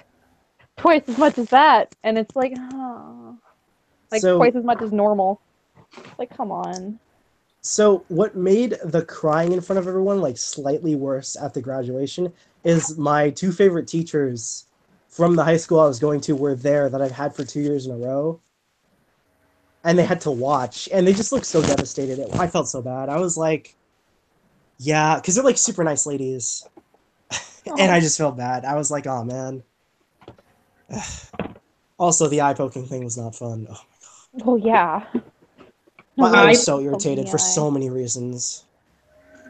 twice as much as that. And it's like, oh, like So twice as much as normal. Like, come on. So what made the crying in front of everyone like slightly worse at the graduation is my two favorite teachers from the high school I was going to were there that I've had for 2 years in a row. And they had to watch, and they just looked so devastated. I felt so bad. I was like, yeah, because they're like super nice ladies. And I just felt bad. I was like, oh man. Also, the eye poking thing was not fun. Oh, Oh yeah. my eye was so Poking irritated the for eye. so many reasons.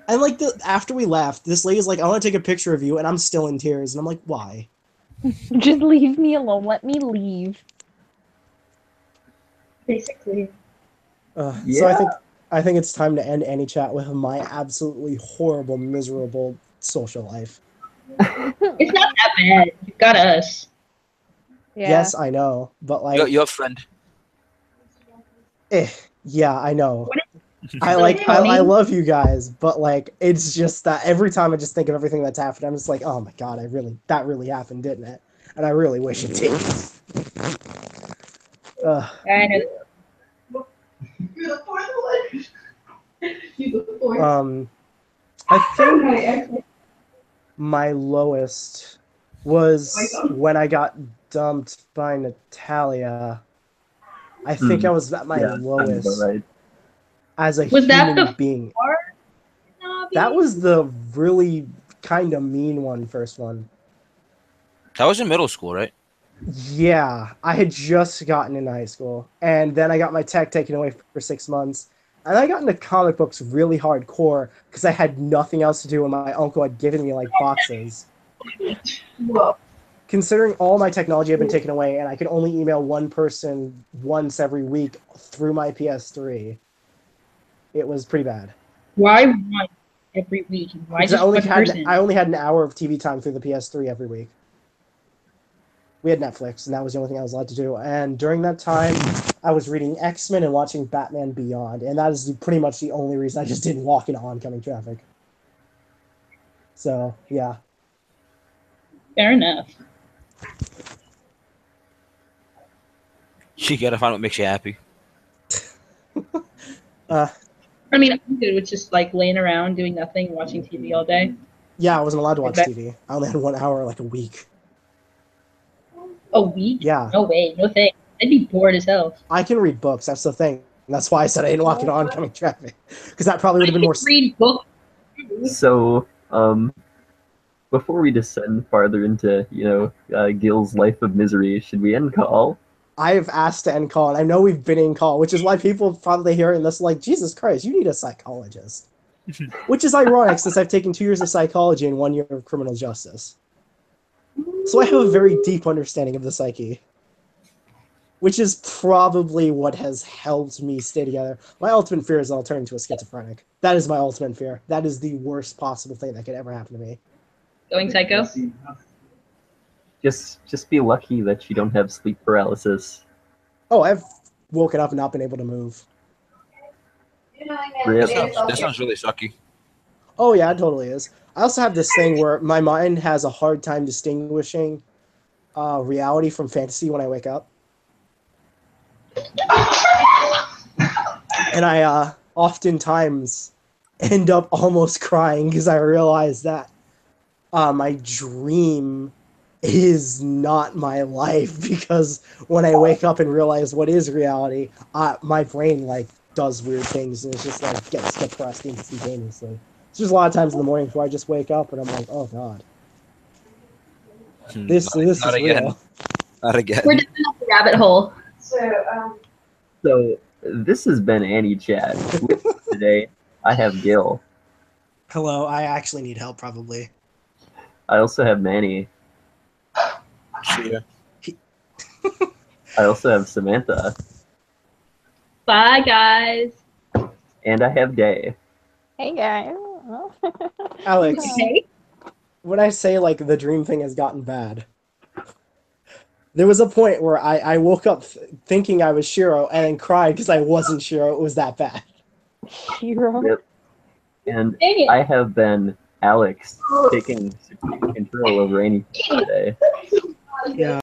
And like after we left, this lady's like, I want to take a picture of you, and I'm still in tears. And I'm like, why? Just leave me alone. Let me leave. Basically. So Yeah. I think it's time to end any chat with my absolutely horrible, miserable social life. It's not that bad. You got us. Yeah. Yes, I know, but like, Your friend. yeah, I know. What I love you guys, but like, it's just that every time I just think of everything that's happened, I'm just like, oh my god, that really happened, didn't it? And I really wish it did. I know. I think my lowest was when I got dumped by Natalia. I think I was at my Yeah, sounds about lowest right. as a Was that human the being. Or That was the really kind of mean one, first one. That was in middle school, right? Yeah, I had just gotten into high school, and then I got my tech taken away for 6 months, and I got into comic books really hardcore because I had nothing else to do, and my uncle had given me like boxes. Whoa. Considering all my technology had been taken away, and I could only email one person once every week through my PS3, it was pretty bad. Why one every week? Why Because just one person? I only had an hour of TV time through the PS3 every week. We had Netflix, and that was the only thing I was allowed to do. And during that time, I was reading X-Men and watching Batman Beyond, and that is pretty much the only reason I just didn't walk into oncoming traffic. So, yeah. Fair enough. You gotta find what makes you happy. I mean, I'm good with just like laying around doing nothing, watching TV all day. Yeah, I wasn't allowed to watch Okay. TV. I only had 1 hour, like, a week. A week? Yeah. No way. No thanks. I'd be bored as hell. I can read books, that's the thing. And that's why I said I didn't walk into oncoming traffic. Because that probably would have been more... Read books. So, before we descend farther into, Gil's life of misery, should we end call? I've asked to end call, and I know we've been in call, which is why people probably hear it and that's like, Jesus Christ, you need a psychologist. Which is ironic, since I've taken 2 years of psychology and 1 year of criminal justice. So I have a very deep understanding of the psyche. Which is probably what has helped me stay together. My ultimate fear is I'll turn into a schizophrenic. That is my ultimate fear. That is the worst possible thing that could ever happen to me. Going psycho? Just be lucky that you don't have sleep paralysis. Oh, I've woken up and not been able to move. Really? That sounds really sucky. Oh yeah, it totally is. I also have this thing where my mind has a hard time distinguishing reality from fantasy when I wake up. And I oftentimes end up almost crying because I realize that my dream is not my life, because when I wake up and realize what is reality, my brain like does weird things and it's just like gets depressed instantaneously. So there's a lot of times in the mornings where I just wake up and I'm like, oh god, this is not again. real. Not again. We're just in the rabbit hole. So, this has been Annie Chat. With us today, I have Gil. Hello, I actually need help probably. I also have Manny. See ya. I also have Samantha. Bye, guys. And I have Day. Hey guys. Alex, Okay. when I say like the dream thing has gotten bad, there was a point where I woke up thinking I was Shiro and then cried because I wasn't Shiro. It was that bad. Hero. Yep. And Dang it. I have been Alex, taking supreme control over Annie today. Yeah.